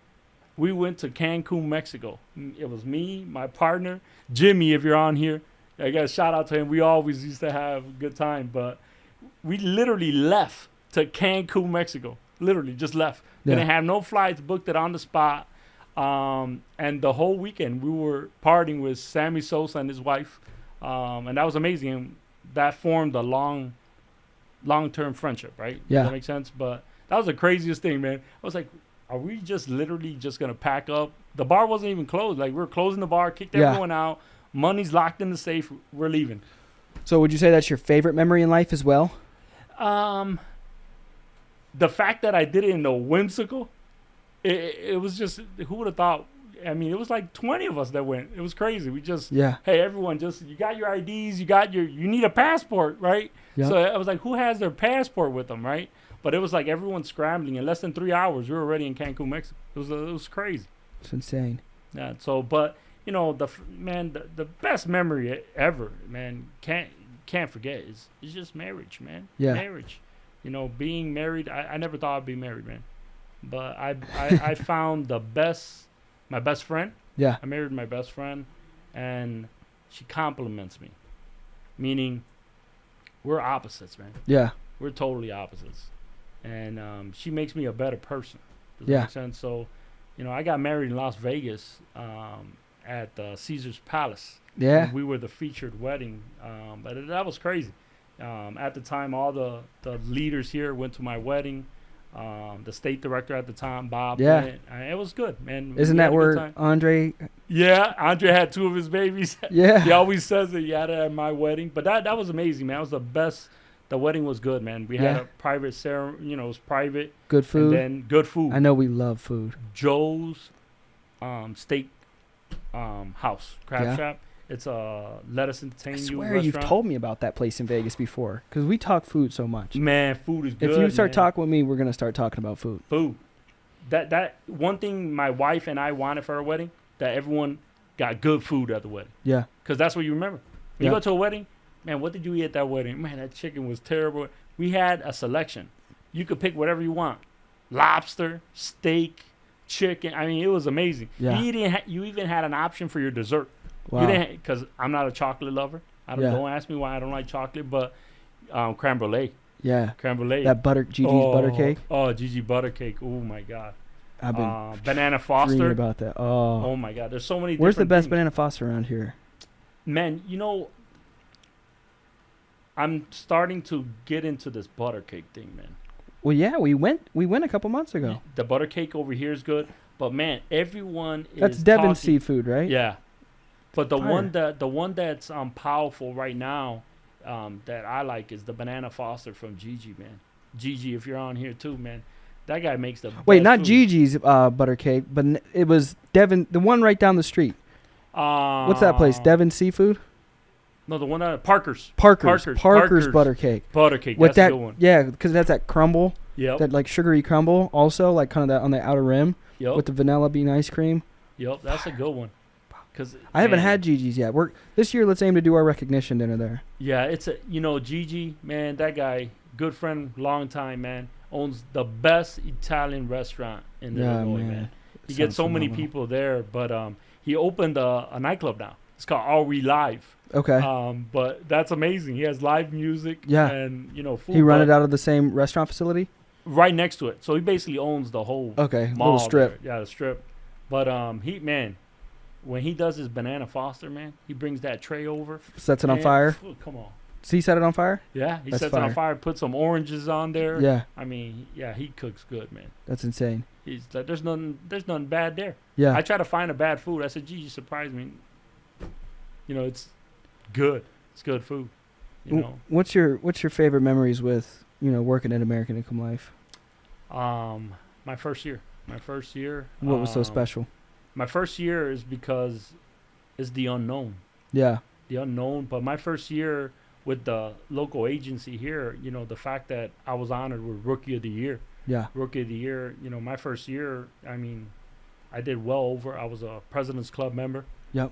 We went to Cancun, Mexico. It was me, my partner, Jimmy, if you're on here. I got a shout out to him. We always used to have a good time, but we literally left to Cancun, Mexico. Literally just left. Yeah. Didn't have no flights, booked it on the spot. And the whole weekend we were partying with Sammy Sosa and his wife. And that was amazing. And that formed a long-term friendship, right? Yeah. Does that make sense? But that was the craziest thing, man. I was like, are we just literally just going to pack up? The bar wasn't even closed. Like, we were closing the bar, kicked Yeah. everyone out. Money's locked in the safe. We're leaving. So would you say that's your favorite memory in life as well? The fact that I did it in the whimsical, it was just, who would have thought, I mean, it was like 20 of us that went. It was crazy. We just, Yeah. hey, everyone, just, you got your IDs, you need a passport, right? Yep. So I was like, who has their passport with them, right? But it was like everyone scrambling. In less than 3 hours, we were already in Cancun, Mexico. It was crazy. It's insane. Yeah. So, but you know, the best memory ever, man, can't forget is just marriage, man. Yeah. Marriage. You know, being married. I never thought I'd be married, man. But I found my best friend. Yeah. I married my best friend, and she compliments me, meaning we're opposites, man. Yeah. We're totally opposites, and she makes me a better person. Does Yeah. that make sense? So, you know, I got married in Las Vegas at Caesar's Palace. Yeah. We were the featured wedding, but that was crazy. At the time, all the leaders here went to my wedding. The state director at the time, Bob. Yeah. Went. It was good, man. Isn't We that had a good where time. Andre? Yeah, Andre had 2 of his babies. Yeah. He always says that he had it at my wedding. But that was amazing, man. It was the best. The wedding was good, man. We had Yeah. a private ceremony. You know, it was private. Good food. And then good food. I know we love food. Joe's steak house, crab Yeah. shop. It's a Let Us Entertain I You swear restaurant. you've told me about that place in Vegas before, because we talk food so much. Man, food is good. If you start man. talking with me, we're gonna start talking about food. Food. That one thing my wife and I wanted for our wedding, that everyone got good food at the wedding. Yeah. Because that's what you remember. When Yeah. you go to a wedding, man, what did you eat at that wedding? Man, that chicken was terrible. We had a selection. You could pick whatever you want. Lobster, steak, chicken. I mean, it was amazing. Yeah. You even had an option for your dessert. Wow. You didn't, because I'm not a chocolate lover. Yeah. Don't ask me why I don't like chocolate, but creme brulee. Yeah. Creme brulee. That Gigi's butter cake. Oh, Gigi butter cake. Oh my God. I've been Banana dreaming Foster. about that. Oh my God. There's so many. Where's the different best things. banana foster around here? Man, you know, I'm starting to get into this butter cake thing, man. Well, yeah, we went a couple months ago. The butter cake over here is good, but man, everyone That's is Devon talking, seafood, right? Yeah, but the Fire. one that's powerful right now, that I like is the Banana Foster from Gigi, man. Gigi, if you're on here too, man, that guy makes the Wait, best not food. Gigi's butter cake, but it was Devon, the one right down the street. What's that place? Devon Seafood? No, the one that Parker's Parker's butter cake. butter cake. With That's a that, good one. yeah, because it has that crumble, Yep. that like sugary crumble, also like kind of that on the outer rim Yep. with the vanilla bean ice cream. Yep. That's a good one. Cause I haven't man, had Gigi's yet. This year. Let's aim to do our recognition dinner there. Yeah, it's Gigi, man, that guy, good friend, long time, man, owns the best Italian restaurant in Illinois, man. He gets so many people there, but he opened a nightclub now. It's called Are We Live. Okay. But that's amazing. He has live music Yeah. and food. He run it out of the same restaurant facility. right next to it. So he basically owns the whole Okay, mall little strip. there. Yeah, the strip. But when he does his Banana Foster, man, he brings that tray over. Sets it on and- fire. phew, come on. Does he set it on fire? Yeah, he That's sets it on fire. fire, put some oranges on there. Yeah, I mean, yeah, he cooks good, man. that's insane. He's like, there's nothing bad there. Yeah. I try to find a bad food. I said, gee, you surprised me. It's good. It's good food. What's your favorite memories with working at American Income Life? My first year. What was so special? My first year is because it's the unknown. Yeah. The unknown. But my first year with the local agency here, the fact that I was honored with Rookie of the Year. Yeah. Rookie of the Year, my first year, I mean, I did well over. I was a President's Club member. Yep.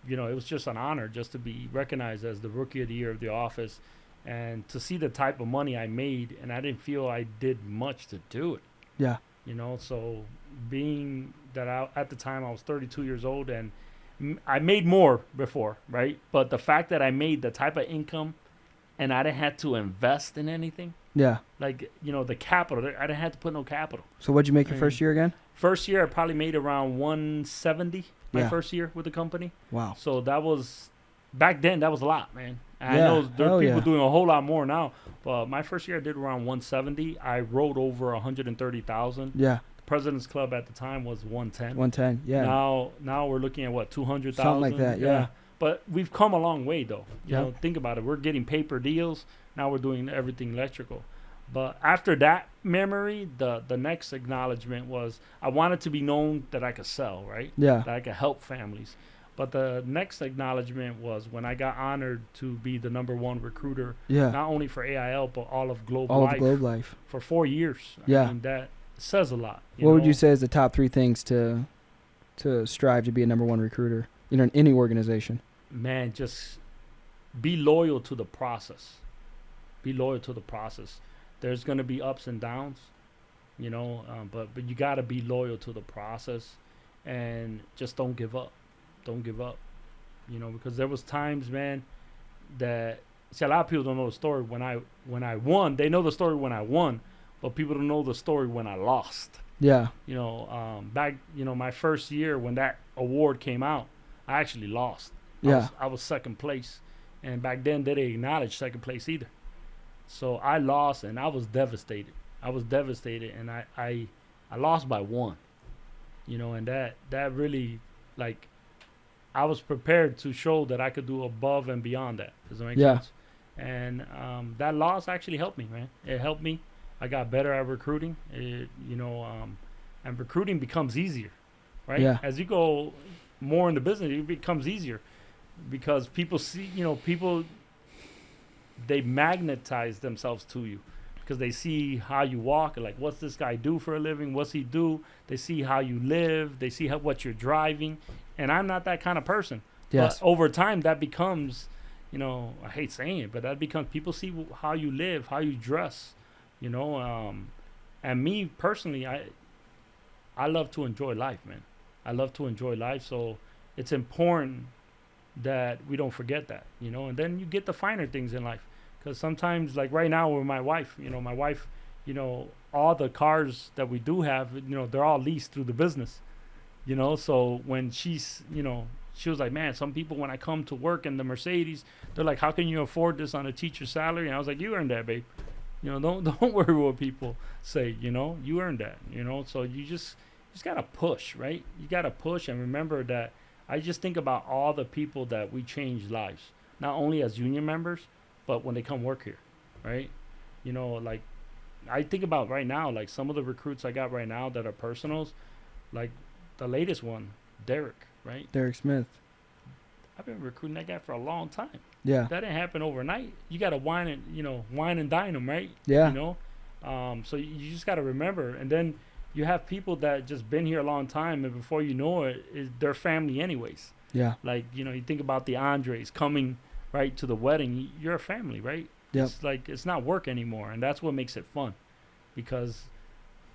It was just an honor just to be recognized as the Rookie of the Year of the office and to see the type of money I made, and I didn't feel I did much to do it. Yeah. So being that at the time I was 32 years old and I made more before, right? But the fact that I made the type of income and I didn't have to invest in anything, Yeah. like, the capital, I didn't have to put no capital. So what'd you make your first year again? First year, I probably made around 170 my Yeah. first year with the company. Wow. So that was, back then, that was a lot, man. And Yeah. I know there Hell are people yeah. doing a whole lot more now. But my first year, I did around 170. I wrote over 130,000. Yeah. President's Club at the time was 110. 110. Yeah. Now we're looking at 200,000. Something like that, yeah. But we've come a long way though. Yeah. Think about it. We're getting paper deals. Now we're doing everything electrical. But after that memory, the next acknowledgement was I wanted to be known that I could sell, right? Yeah. That I could help families. But the next acknowledgement was when I got honored to be the #1 recruiter, Yeah. not only for AIL but all of Globe All Life of Globe Life. for 4 years. Yeah. I mean, that says a lot. What would you say is the top 3 things to strive to be a #1 recruiter in any organization? Man, just be loyal to the process. Be loyal to the process. There's going to be ups and downs, but you got to be loyal to the process, and just don't give up. Don't give up, because there was times, man, that a lot of people don't know the story when I won. They know the story when I won, but people don't know the story when I lost. Yeah. Back, my first year when that award came out, I actually lost. Yeah. I was second place, and back then they didn't acknowledge second place either. So I lost, and I was devastated. And I lost by 1, and that really, like, I was prepared to show that I could do above and beyond that. Does that make sense? And that loss actually helped me, man. It helped me. I got better at recruiting. And recruiting becomes easier, right? Yeah. As you go more in the business, it becomes easier because people see, people, they magnetize themselves to you because they see how you walk. Like, what's this guy do for a living? What's he do? They see how you live. They see what you're driving. And I'm not that kind of person. Yes. But over time, that becomes, I hate saying it, but that becomes, people see how you live, how you dress, and me personally, I love to enjoy life, man. I love to enjoy life. So it's important that we don't forget that, and then you get the finer things in life. Because sometimes, like right now with my wife, all the cars that we do have, they're all leased through the business, so when she's, she was like, man, some people when I come to work in the Mercedes, they're like, how can you afford this on a teacher's salary? And I was like, you earned that, babe. Don't worry what people say, you earned that, so you just gotta push, right? You gotta push and remember that I just think about all the people that we change lives, not only as union members, but when they come work here, right? Like I think about right now, like some of the recruits I got right now that are personals, like the latest one, Derek, right? Derek Smith. I've been recruiting that guy for a long time. Yeah. That didn't happen overnight. You got to wine and dine them, right? Yeah. So you just got to remember. And then you have people that just been here a long time, and before you know it, they're family anyways. Yeah. Like, you think about the Andres coming right to the wedding. You're a family, right? Yep. It's like it's not work anymore, and that's what makes it fun. Because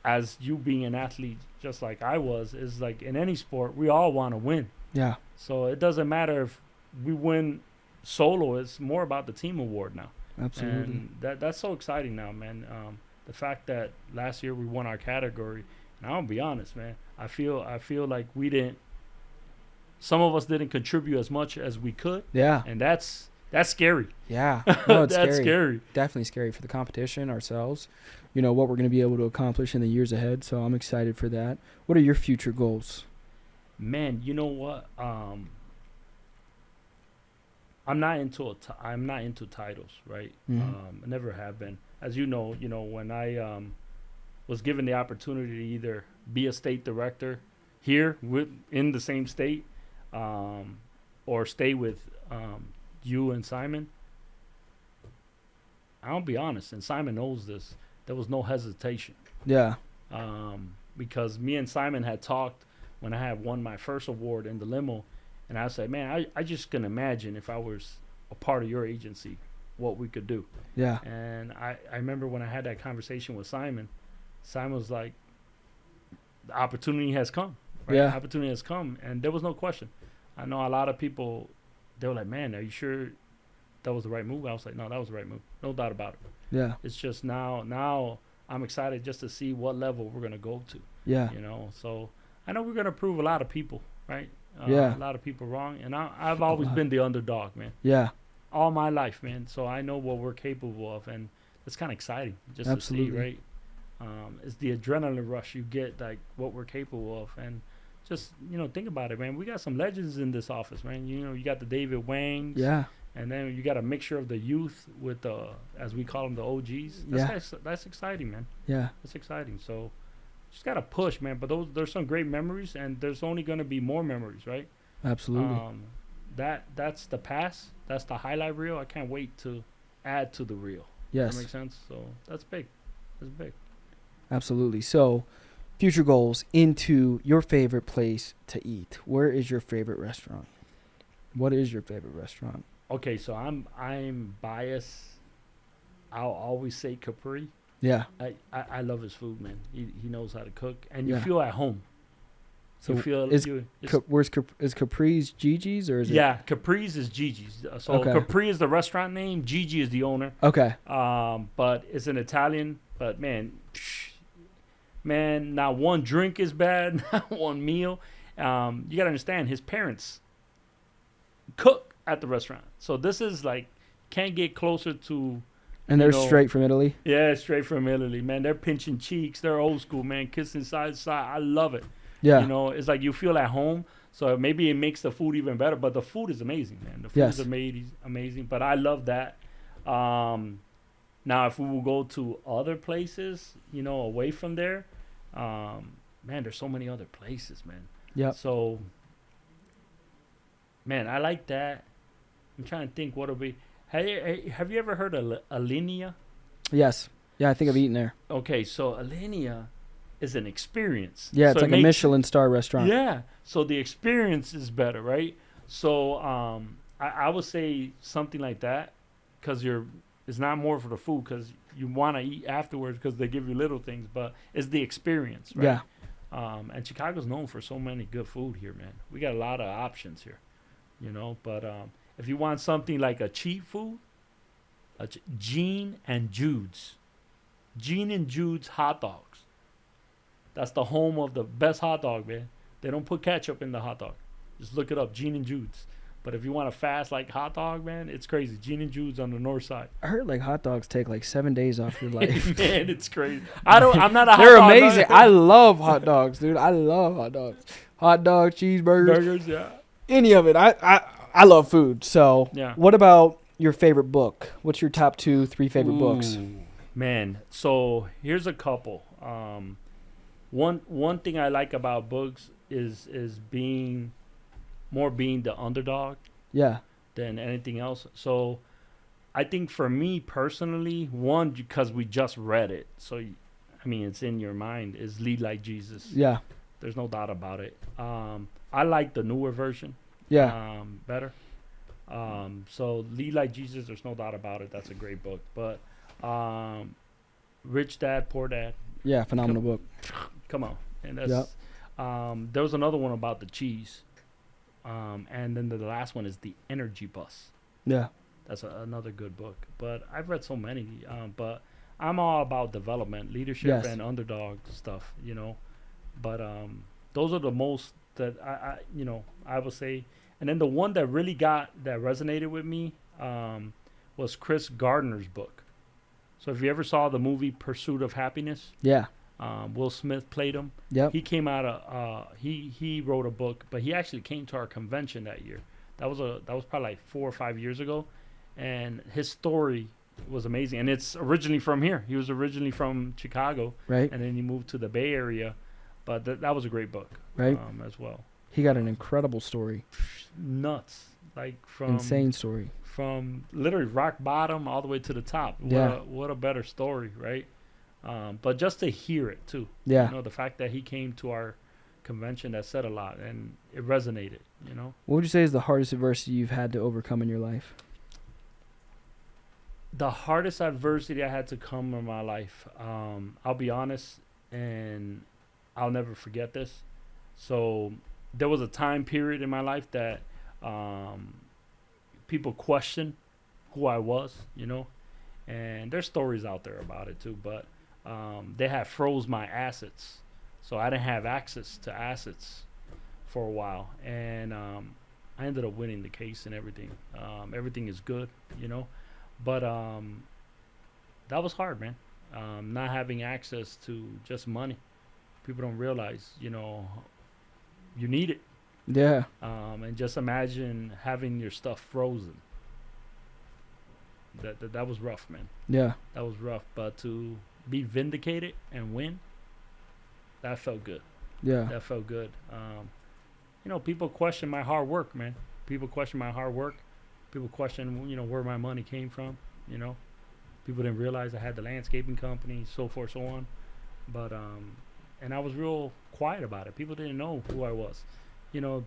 as you being an athlete, just like I was, is like in any sport, we all want to win. Yeah. So it doesn't matter if we win solo. It's more about the team award now. Absolutely. And that's so exciting now, man. The fact that last year we won our category, and I'll be honest, man, I feel like some of us didn't contribute as much as we could. Yeah. And that's scary. Yeah. No, it's That's scary. Definitely scary for the competition, ourselves, what we're going to be able to accomplish in the years ahead. So I'm excited for that. What are your future goals? Man, you know what? I'm not into titles, right? Mm-hmm. I never have been. As you know, when I was given the opportunity to either be a state director here in the same state, or stay with you and Simon, I'll be honest, and Simon knows this, there was no hesitation. Yeah. Because me and Simon had talked when I had won my first award in the limo, and I said, man, I just can imagine if I was a part of your agency, what we could do. Yeah. And I remember when I had that conversation with Simon was like, the opportunity has come. Right? Yeah. Opportunity has come, and there was no question. I know a lot of people, they were like, man, are you sure that was the right move? I was like, no, that was the right move. No doubt about it. Yeah. It's just now I'm excited just to see what level we're going to go to. Yeah. So I know we're going to prove a lot of people, right? Yeah. A lot of people wrong. And I've always been the underdog, man. Yeah. All my life, man. So I know what we're capable of. And it's kind of exciting just Absolutely. to see, right? It's the adrenaline rush you get, like what we're capable of. And just, think about it, man. We got some legends in this office, man. You got the David Wangs. Yeah. And then you got a mixture of the youth with the, as we call them, the OGs. That's exciting, man. Yeah. That's exciting. So just gotta push, man. But there's some great memories, and there's only gonna be more memories, right? Absolutely. That's the past. That's the highlight reel. I can't wait to add to the reel. Yes. Does that make sense? So that's big. That's big. Absolutely. So, future goals into your favorite place to eat. Where is your favorite restaurant? What is your favorite restaurant? Okay, so I'm biased. I'll always say Capri. Yeah. I love his food, man. He knows how to cook, and you Yeah. feel at home. So You feel is it's- is Capri's Gigi's or is it? yeah, Capri's is Gigi's. So Okay. Capri is the restaurant name. Gigi is the owner. Okay. But it's an Italian. But man, not one drink is bad. Not one meal. You gotta understand, his parents cook at the restaurant. So this is like, can't get closer to. And they're you know, straight from Italy. Yeah, straight from Italy, man. They're pinching cheeks. They're old school, man. Kissing side to side. I love it. Yeah. You know, it's like you feel at home. So maybe it makes the food even better. But the food is amazing, man. The food Yes. is amazing. But I love that. Now, if we will go to other places, you know, away from there, man, there's so many other places, man. Yeah. So, man, I like that. I'm trying to think what would be. Hey, have you ever heard of Alinea? Yes. Yeah, I think I've eaten there. Okay, so Alinea is an experience. Yeah, it's So it like a makes- Michelin star restaurant. Yeah, so the experience is better, right? So I would say something like that, because it's not more for the food, because you want to eat afterwards because they give you little things, but it's the experience, right? Yeah. And Chicago's known for so many good food here, man. We got a lot of options here, you know. But if you want something like a cheap food, Gene and Jude's hot dogs. That's the home of the best hot dog, man. They don't put ketchup in the hot dog. Just look it up, Gene and Jude's. But if you want a fast like hot dog, man, it's crazy. Gene and Jude's on the north side. I heard like hot dogs take like 7 days off your life. Man, it's crazy. I'm not a hot They're dog amazing. guy. I love hot dogs, dude. I love hot dogs. Hot dogs, cheeseburgers, Burgers, yeah. any of it. I love food. So, Yeah. what about your favorite book? What's your top 2-3 favorite books? Ooh, man, so here's a couple. One thing I like about books is being the underdog Yeah. than anything else. So I think for me personally, one, because we just read it, so I mean it's in your mind, is Lead Like Jesus. Yeah. There's no doubt about it. I like the newer version Yeah. better. So Lead Like Jesus, there's no doubt about it. That's a great book. But Rich Dad, Poor Dad, Yeah. Phenomenal book. come on. And that's there was another one about the cheese. And then the last one is The Energy Bus. Yeah. That's another good book. But I've read so many. But I'm all about development, leadership, Yes. and underdog stuff, you know. But those are the most that I would say. And then the one that really that resonated with me was Chris Gardner's book. So if you ever saw the movie Pursuit of Happiness, Yeah. Will Smith played him. Yep. He came out he wrote a book, but he actually came to our convention that year. That was probably like 4 or 5 years ago, and his story was amazing. And it's originally from here. He was originally from Chicago, Right. and then he moved to the Bay Area. But that was a great book, Right. as well. He got an incredible story. Nuts, like from Insane story. from literally rock bottom all the way to the top. Yeah. What a better story, right? But just to hear it too. Yeah. You know, the fact that he came to our convention, that said a lot, and it resonated, you know. What would you say is the hardest adversity you've had to overcome in your life? The hardest adversity I had to come in my life, I'll be honest, and I'll never forget this. So there was a time period in my life that people questioned who I was, you know, and there's stories out there about it too, but they had froze my assets. So I didn't have access to assets for a while, and I ended up winning the case and everything. Everything is good, you know, but that was hard, man. Not having access to just money. People don't realize, you know, you need it. Yeah. And just imagine having your stuff frozen. That was rough, man. Yeah. That was rough. But to be vindicated and win, that felt good. Yeah. That felt good. People question my hard work, man. People question my hard work. People question, where my money came from. People didn't realize I had the landscaping company, so forth, so on. But and I was real quiet about it. People didn't know who I was.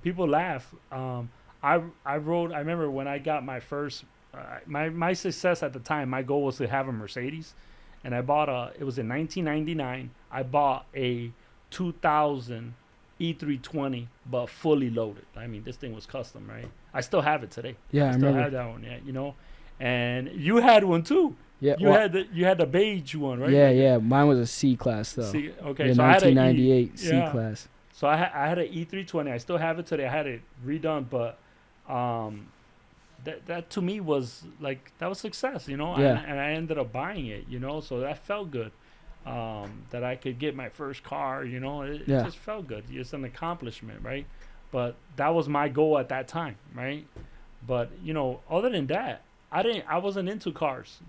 People laugh. I remember when I got my first, my success at the time, my goal was to have a Mercedes. And I bought it was in 1999. I bought a 2000 E320, but fully loaded. I mean, this thing was custom, right? I still have it today. Yeah, I still have that one, And you had one too. Yeah, you had the beige one, right? Yeah. Mine was a C class though. Okay, yeah, so 1998 C class. So I had an E320. I still have it today. I had it redone, but that to me was like, that was success, and I ended up buying it, so that felt good. That I could get my first car, it just felt good. It's an accomplishment, right? But that was my goal at that time, right? But other than that, I wasn't into cars,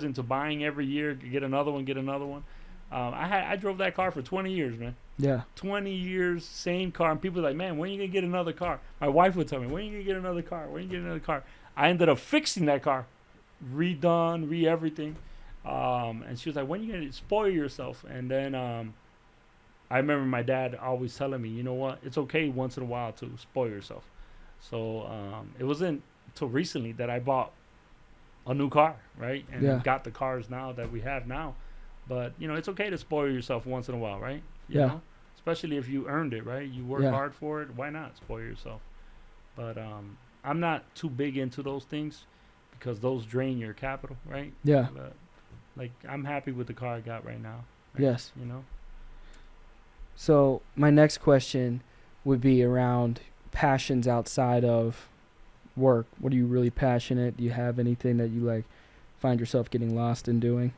into buying every year, get another one. I drove that car for 20 years, man. Yeah. 20 years, same car. And people are like, man, when are you going to get another car? My wife would tell me, when are you going to get another car? When are you going to get another car? I ended up fixing that car, redone, everything. And she was like, when are you going to spoil yourself? And then I remember my dad always telling me, you know what? It's okay once in a while to spoil yourself. So it wasn't until recently that I bought a new car, right? And got the cars now that we have now. But, it's okay to spoil yourself once in a while, right? You know? Especially if you earned it, right? You work hard for it. Why not spoil yourself? But I'm not too big into those things because those drain your capital, right? Yeah. But, I'm happy with the car I got right now. Right? Yes. So my next question would be around passions outside of work. What are you really passionate? Do you have anything that you find yourself getting lost in doing?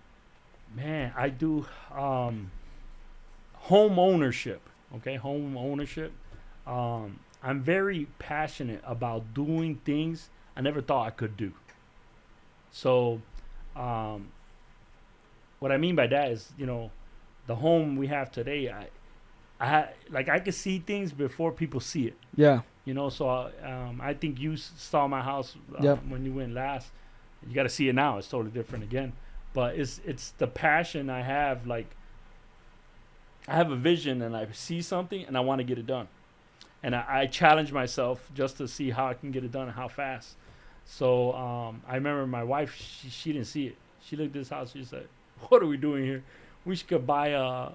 Man, I do home ownership. Okay, home ownership. I'm very passionate about doing things I never thought I could do. So, what I mean by that is, the home we have today, I could see things before people see it. Yeah. So I think you saw my house when you went last. You got to see it now. It's totally different again. But it's the passion I have. I have a vision and I see something and I want to get it done. And I challenge myself just to see how I can get it done and how fast. So I remember my wife, she didn't see it. She looked at this house. She said, what are we doing here? We should buy a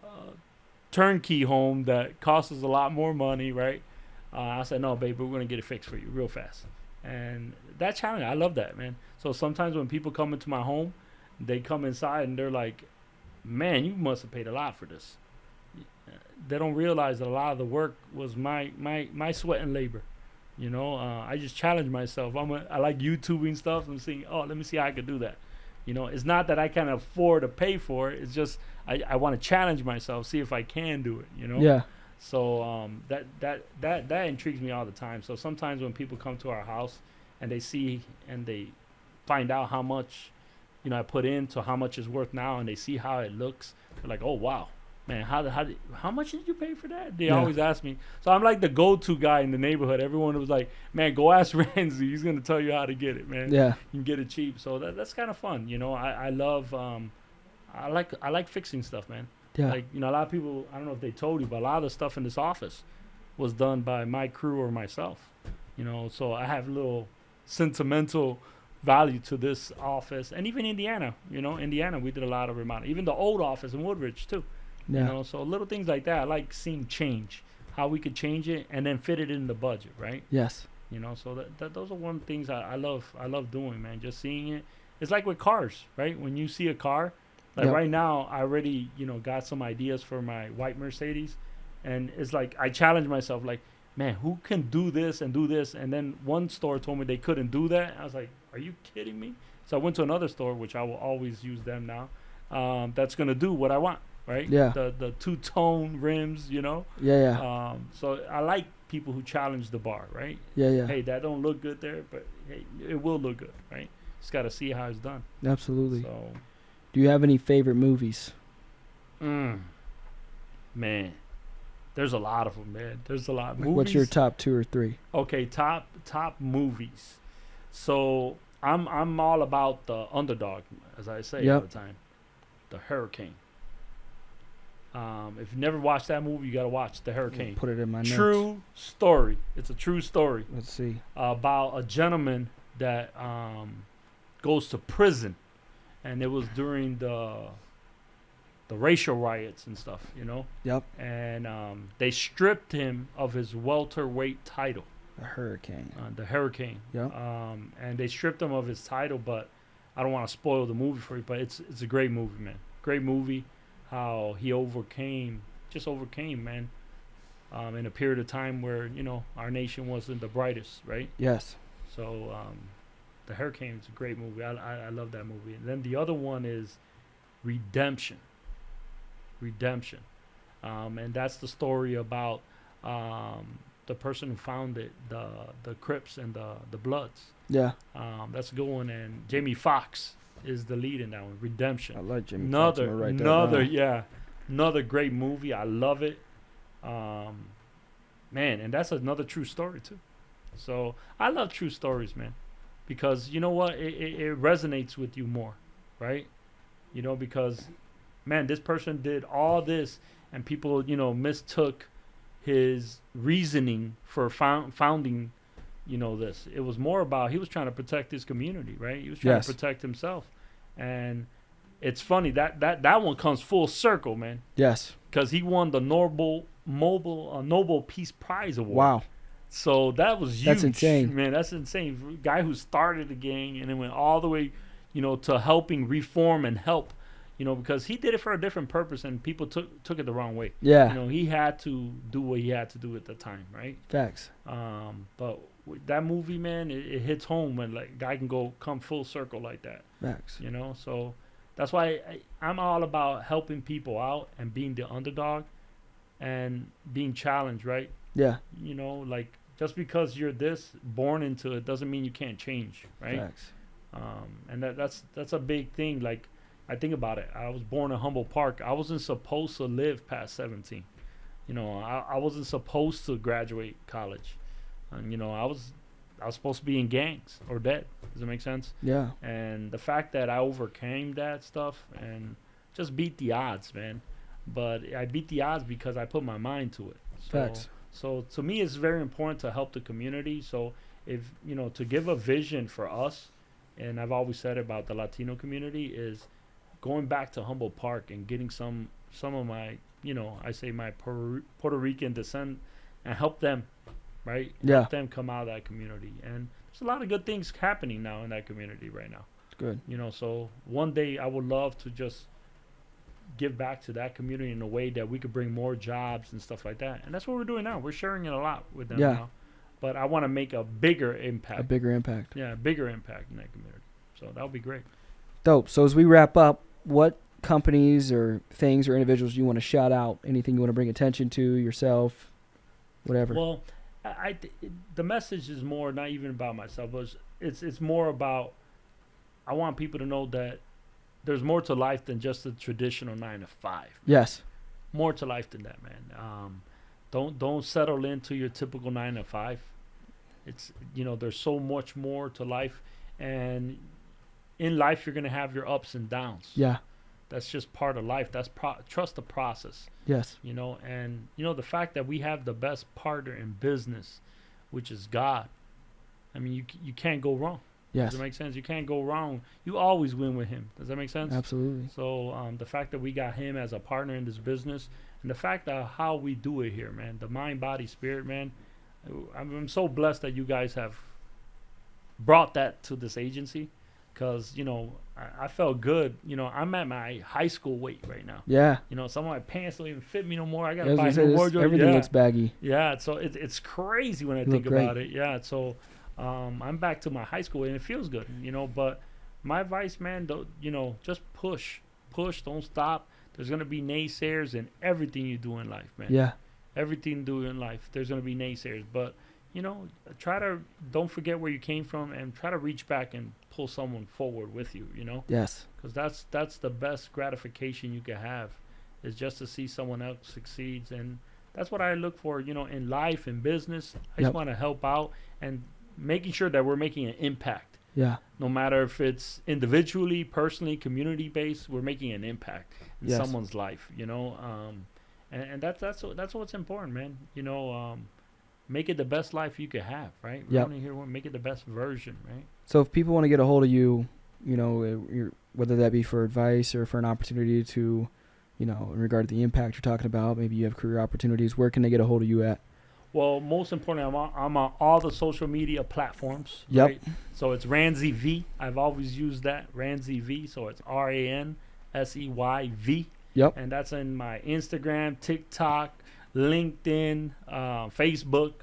turnkey home that costs us a lot more money, right? I said, no, babe, we're going to get it fixed for you real fast. And that challenge, I love that, man. So sometimes when people come into my home, they come inside and they're like, man, you must have paid a lot for this. They don't realize that a lot of the work was my sweat and labor. I just challenge myself. I like YouTubing stuff and seeing, let me see how I could do that. It's not that I can afford to pay for it. It's just I want to challenge myself, see if I can do it. Yeah. So that intrigues me all the time. So sometimes when people come to our house and they see and they find out how much I put into how much is worth now, and they see how it looks, they're like, oh wow, man, how much did you pay for that? They always ask me. So I'm like the go-to guy in the neighborhood. Everyone was like, man, go ask Ransey. He's gonna tell you how to get it, man. Yeah, you can get it cheap. So that's kind of fun. I love I like fixing stuff, man. Yeah. A lot of people, I don't know if they told you, but a lot of the stuff in this office was done by my crew or myself. So I have a little sentimental value to this office. And even Indiana, Indiana, we did a lot of remodeling. Even the old office in Woodridge, too. Yeah. So little things like that. I like seeing change, how we could change it and then fit it in the budget, right? Yes. So that those are one of the things I love doing, man. Just seeing it. It's like with cars, right? When you see a car, right now, I already, got some ideas for my white Mercedes. And it's like I challenge myself, man, who can do this and do this? And then one store told me they couldn't do that. I was like, are you kidding me? So I went to another store, which I will always use them now, that's going to do what I want, right? Yeah. The two-tone rims, Yeah. So I like people who challenge the bar, right? Yeah. Hey, that don't look good there, but hey, it will look good, right? Just got to see how it's done. Absolutely. So, Do you have any favorite movies? man, there's a lot of them, man. There's a lot of movies. What's your top 2 or 3? Okay, top movies. So I'm all about the underdog, as I say all the time. The Hurricane. If you never watched that movie, you got to watch The Hurricane. Put it in my notes. True story. It's a true story. Let's see. About a gentleman that goes to prison, and it was during the racial riots and stuff, you know. Yep. And they stripped him of his welterweight title. The Hurricane. The Hurricane. Yep. And they stripped him of his title, but I don't want to spoil the movie for you. But it's a great movie, man. Great movie. How he overcame, man. In a period of time where, you know, our nation wasn't the brightest, right? Yes. So The Hurricane is a great movie. I love that movie. And then the other one is Redemption. And that's the story about the person who founded the Crips and the Bloods. Yeah. That's a good one. And Jamie Foxx is the lead in that one. Redemption. I like Jamie Foxx. Another great movie. I love it. Man, and that's another true story too. So I love true stories, man, because you know what, it resonates with you more, right? You know, because man, this person did all this, and people, you know, mistook his reasoning for founding, you know, this. It was more about he was trying to protect his community, right? He was trying to protect himself. And it's funny that one comes full circle, man. Yes. Because he won the Nobel Peace Prize Award. Wow. So that was huge. That's insane. Man, that's insane. Guy who started the gang and then went all the way, you know, to helping reform and help, you know, because he did it for a different purpose and people took it the wrong way. Yeah. You know, he had to do what he had to do at the time, right? Facts. But with that movie, man, it hits home when like guy can come full circle like that. Facts. You know, so that's why I'm all about helping people out and being the underdog and being challenged, right? Yeah. You know, like just because you're born into it doesn't mean you can't change, right? Facts. And that's a big thing. Like I think about it. I was born in Humboldt Park. I wasn't supposed to live past 17. You know, I wasn't supposed to graduate college. And you know, I was supposed to be in gangs or dead. Does it make sense? Yeah. And the fact that I overcame that stuff and just beat the odds, man. But I beat the odds because I put my mind to it. Facts. So to me, it's very important to help the community. So if, you know, to give a vision for us, and I've always said about the Latino community, is going back to Humboldt Park and getting some of my, you know, I say my Puerto Rican descent and help them, right? Yeah. Help them come out of that community. And there's a lot of good things happening now in that community right now. It's good. You know, so one day I would love to just give back to that community in a way that we could bring more jobs and stuff like that. And that's what we're doing now. We're sharing it a lot with them now. But I want to make a bigger impact. A bigger impact. Yeah, a bigger impact in that community. So that would be great. Dope. So as we wrap up, what companies or things or individuals you want to shout out? Anything you want to bring attention to, yourself, whatever? Well, the message is more not even about myself, but it's more about, I want people to know that there's more to life than just the traditional 9 to 5. Yes. More to life than that, man. Don't settle into your typical 9 to 5. It's, you know, there's so much more to life, and in life you're gonna have your ups and downs. Yeah. That's just part of life. That's trust the process. Yes. You know, and you know the fact that we have the best partner in business, which is God. I mean, you can't go wrong. Yes. Does it make sense? You can't go wrong. You always win with him. Does that make sense? Absolutely. So the fact that we got him as a partner in this business, and the fact that how we do it here, man, the mind, body, spirit, man, I'm so blessed that you guys have brought that to this agency, because, you know, I felt good. You know, I'm at my high school weight right now. Yeah. You know, some of my pants don't even fit me no more. I got to buy new wardrobe. Everything looks baggy. Yeah, so it's crazy when I think about it. Yeah, so I'm back to my high school, and it feels good, you know. But my advice, man, you know, just push, don't stop. There's gonna be naysayers in everything you do in life, man. Yeah. Everything you do in life, there's gonna be naysayers. But you know, don't forget where you came from, and try to reach back and pull pull someone forward with you, you know, Yes. because that's the best gratification you can have, is just to see someone else succeeds. And that's what I look for, you know, in life, in business. I Yep. just want to help out and making sure that we're making an impact. Yeah. No matter if it's individually, personally, community based, we're making an impact in Yes. someone's life, you know. And that's what's important, man. You know, make it the best life you could have, right? Yep. We're only here, make it the best version, right? So if people want to get a hold of you, you know, whether that be for advice or for an opportunity to, you know, in regard to the impact you're talking about, maybe you have career opportunities, where can they get a hold of you at? Well, most importantly, I'm on all the social media platforms. Yep. Right? So it's Ransey V. I've always used that, Ransey V. So it's RANSEYV. Yep. And that's in my Instagram, TikTok, LinkedIn, Facebook.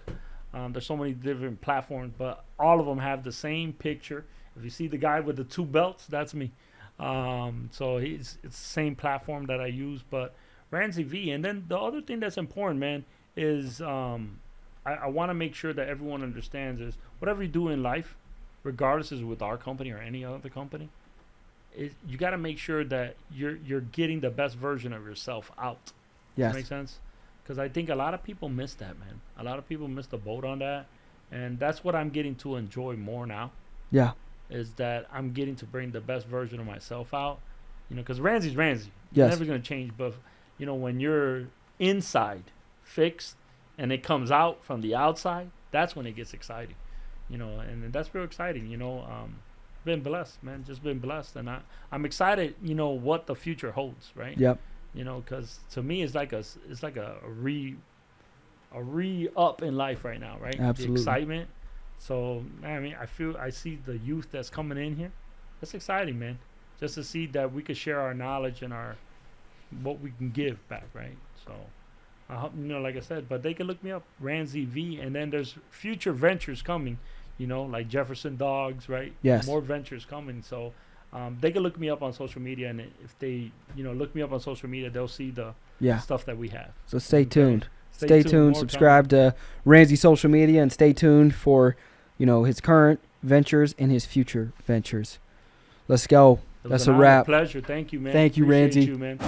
There's so many different platforms, but all of them have the same picture. If you see the guy with the 2 belts, that's me. So it's the same platform that I use, but Ransey V. And then the other thing that's important, man, is I want to make sure that everyone understands is whatever you do in life, regardless is with our company or any other company, you got to make sure that you're getting the best version of yourself out. Yes. Does that make sense? Because I think a lot of people miss that, man. A lot of people miss the boat on that, and that's what I'm getting to enjoy more now. Yeah. Is that I'm getting to bring the best version of myself out, you know, because Ransey's Ransey. Yes. Never going to change. But, you know, when you're inside fixed and it comes out from the outside, that's when it gets exciting, you know, and that's real exciting, you know. Been blessed, man, just been blessed. And I'm excited, you know, what the future holds, right? Yep. You know, because to me, it's like a re-up in life right now, right? Absolutely. The excitement. So, I mean, I see the youth that's coming in here. That's exciting, man. Just to see that we could share our knowledge and what we can give back, right? So, I hope, you know, like I said, but they can look me up, Ransey V, and then there's future ventures coming, you know, like Jefferson Dogs, right? Yes. More ventures coming. So, they can look me up on social media, and if they, you know, look me up on social media, they'll see the stuff that we have. So stay tuned. Stay Stay tuned. tuned. More Subscribe to Ransey social media and stay tuned for, you know, his current ventures and his future ventures. Let's go. It was That's an a honor, wrap. pleasure. Thank you, man. Thank you, Appreciate Ransey. you, man.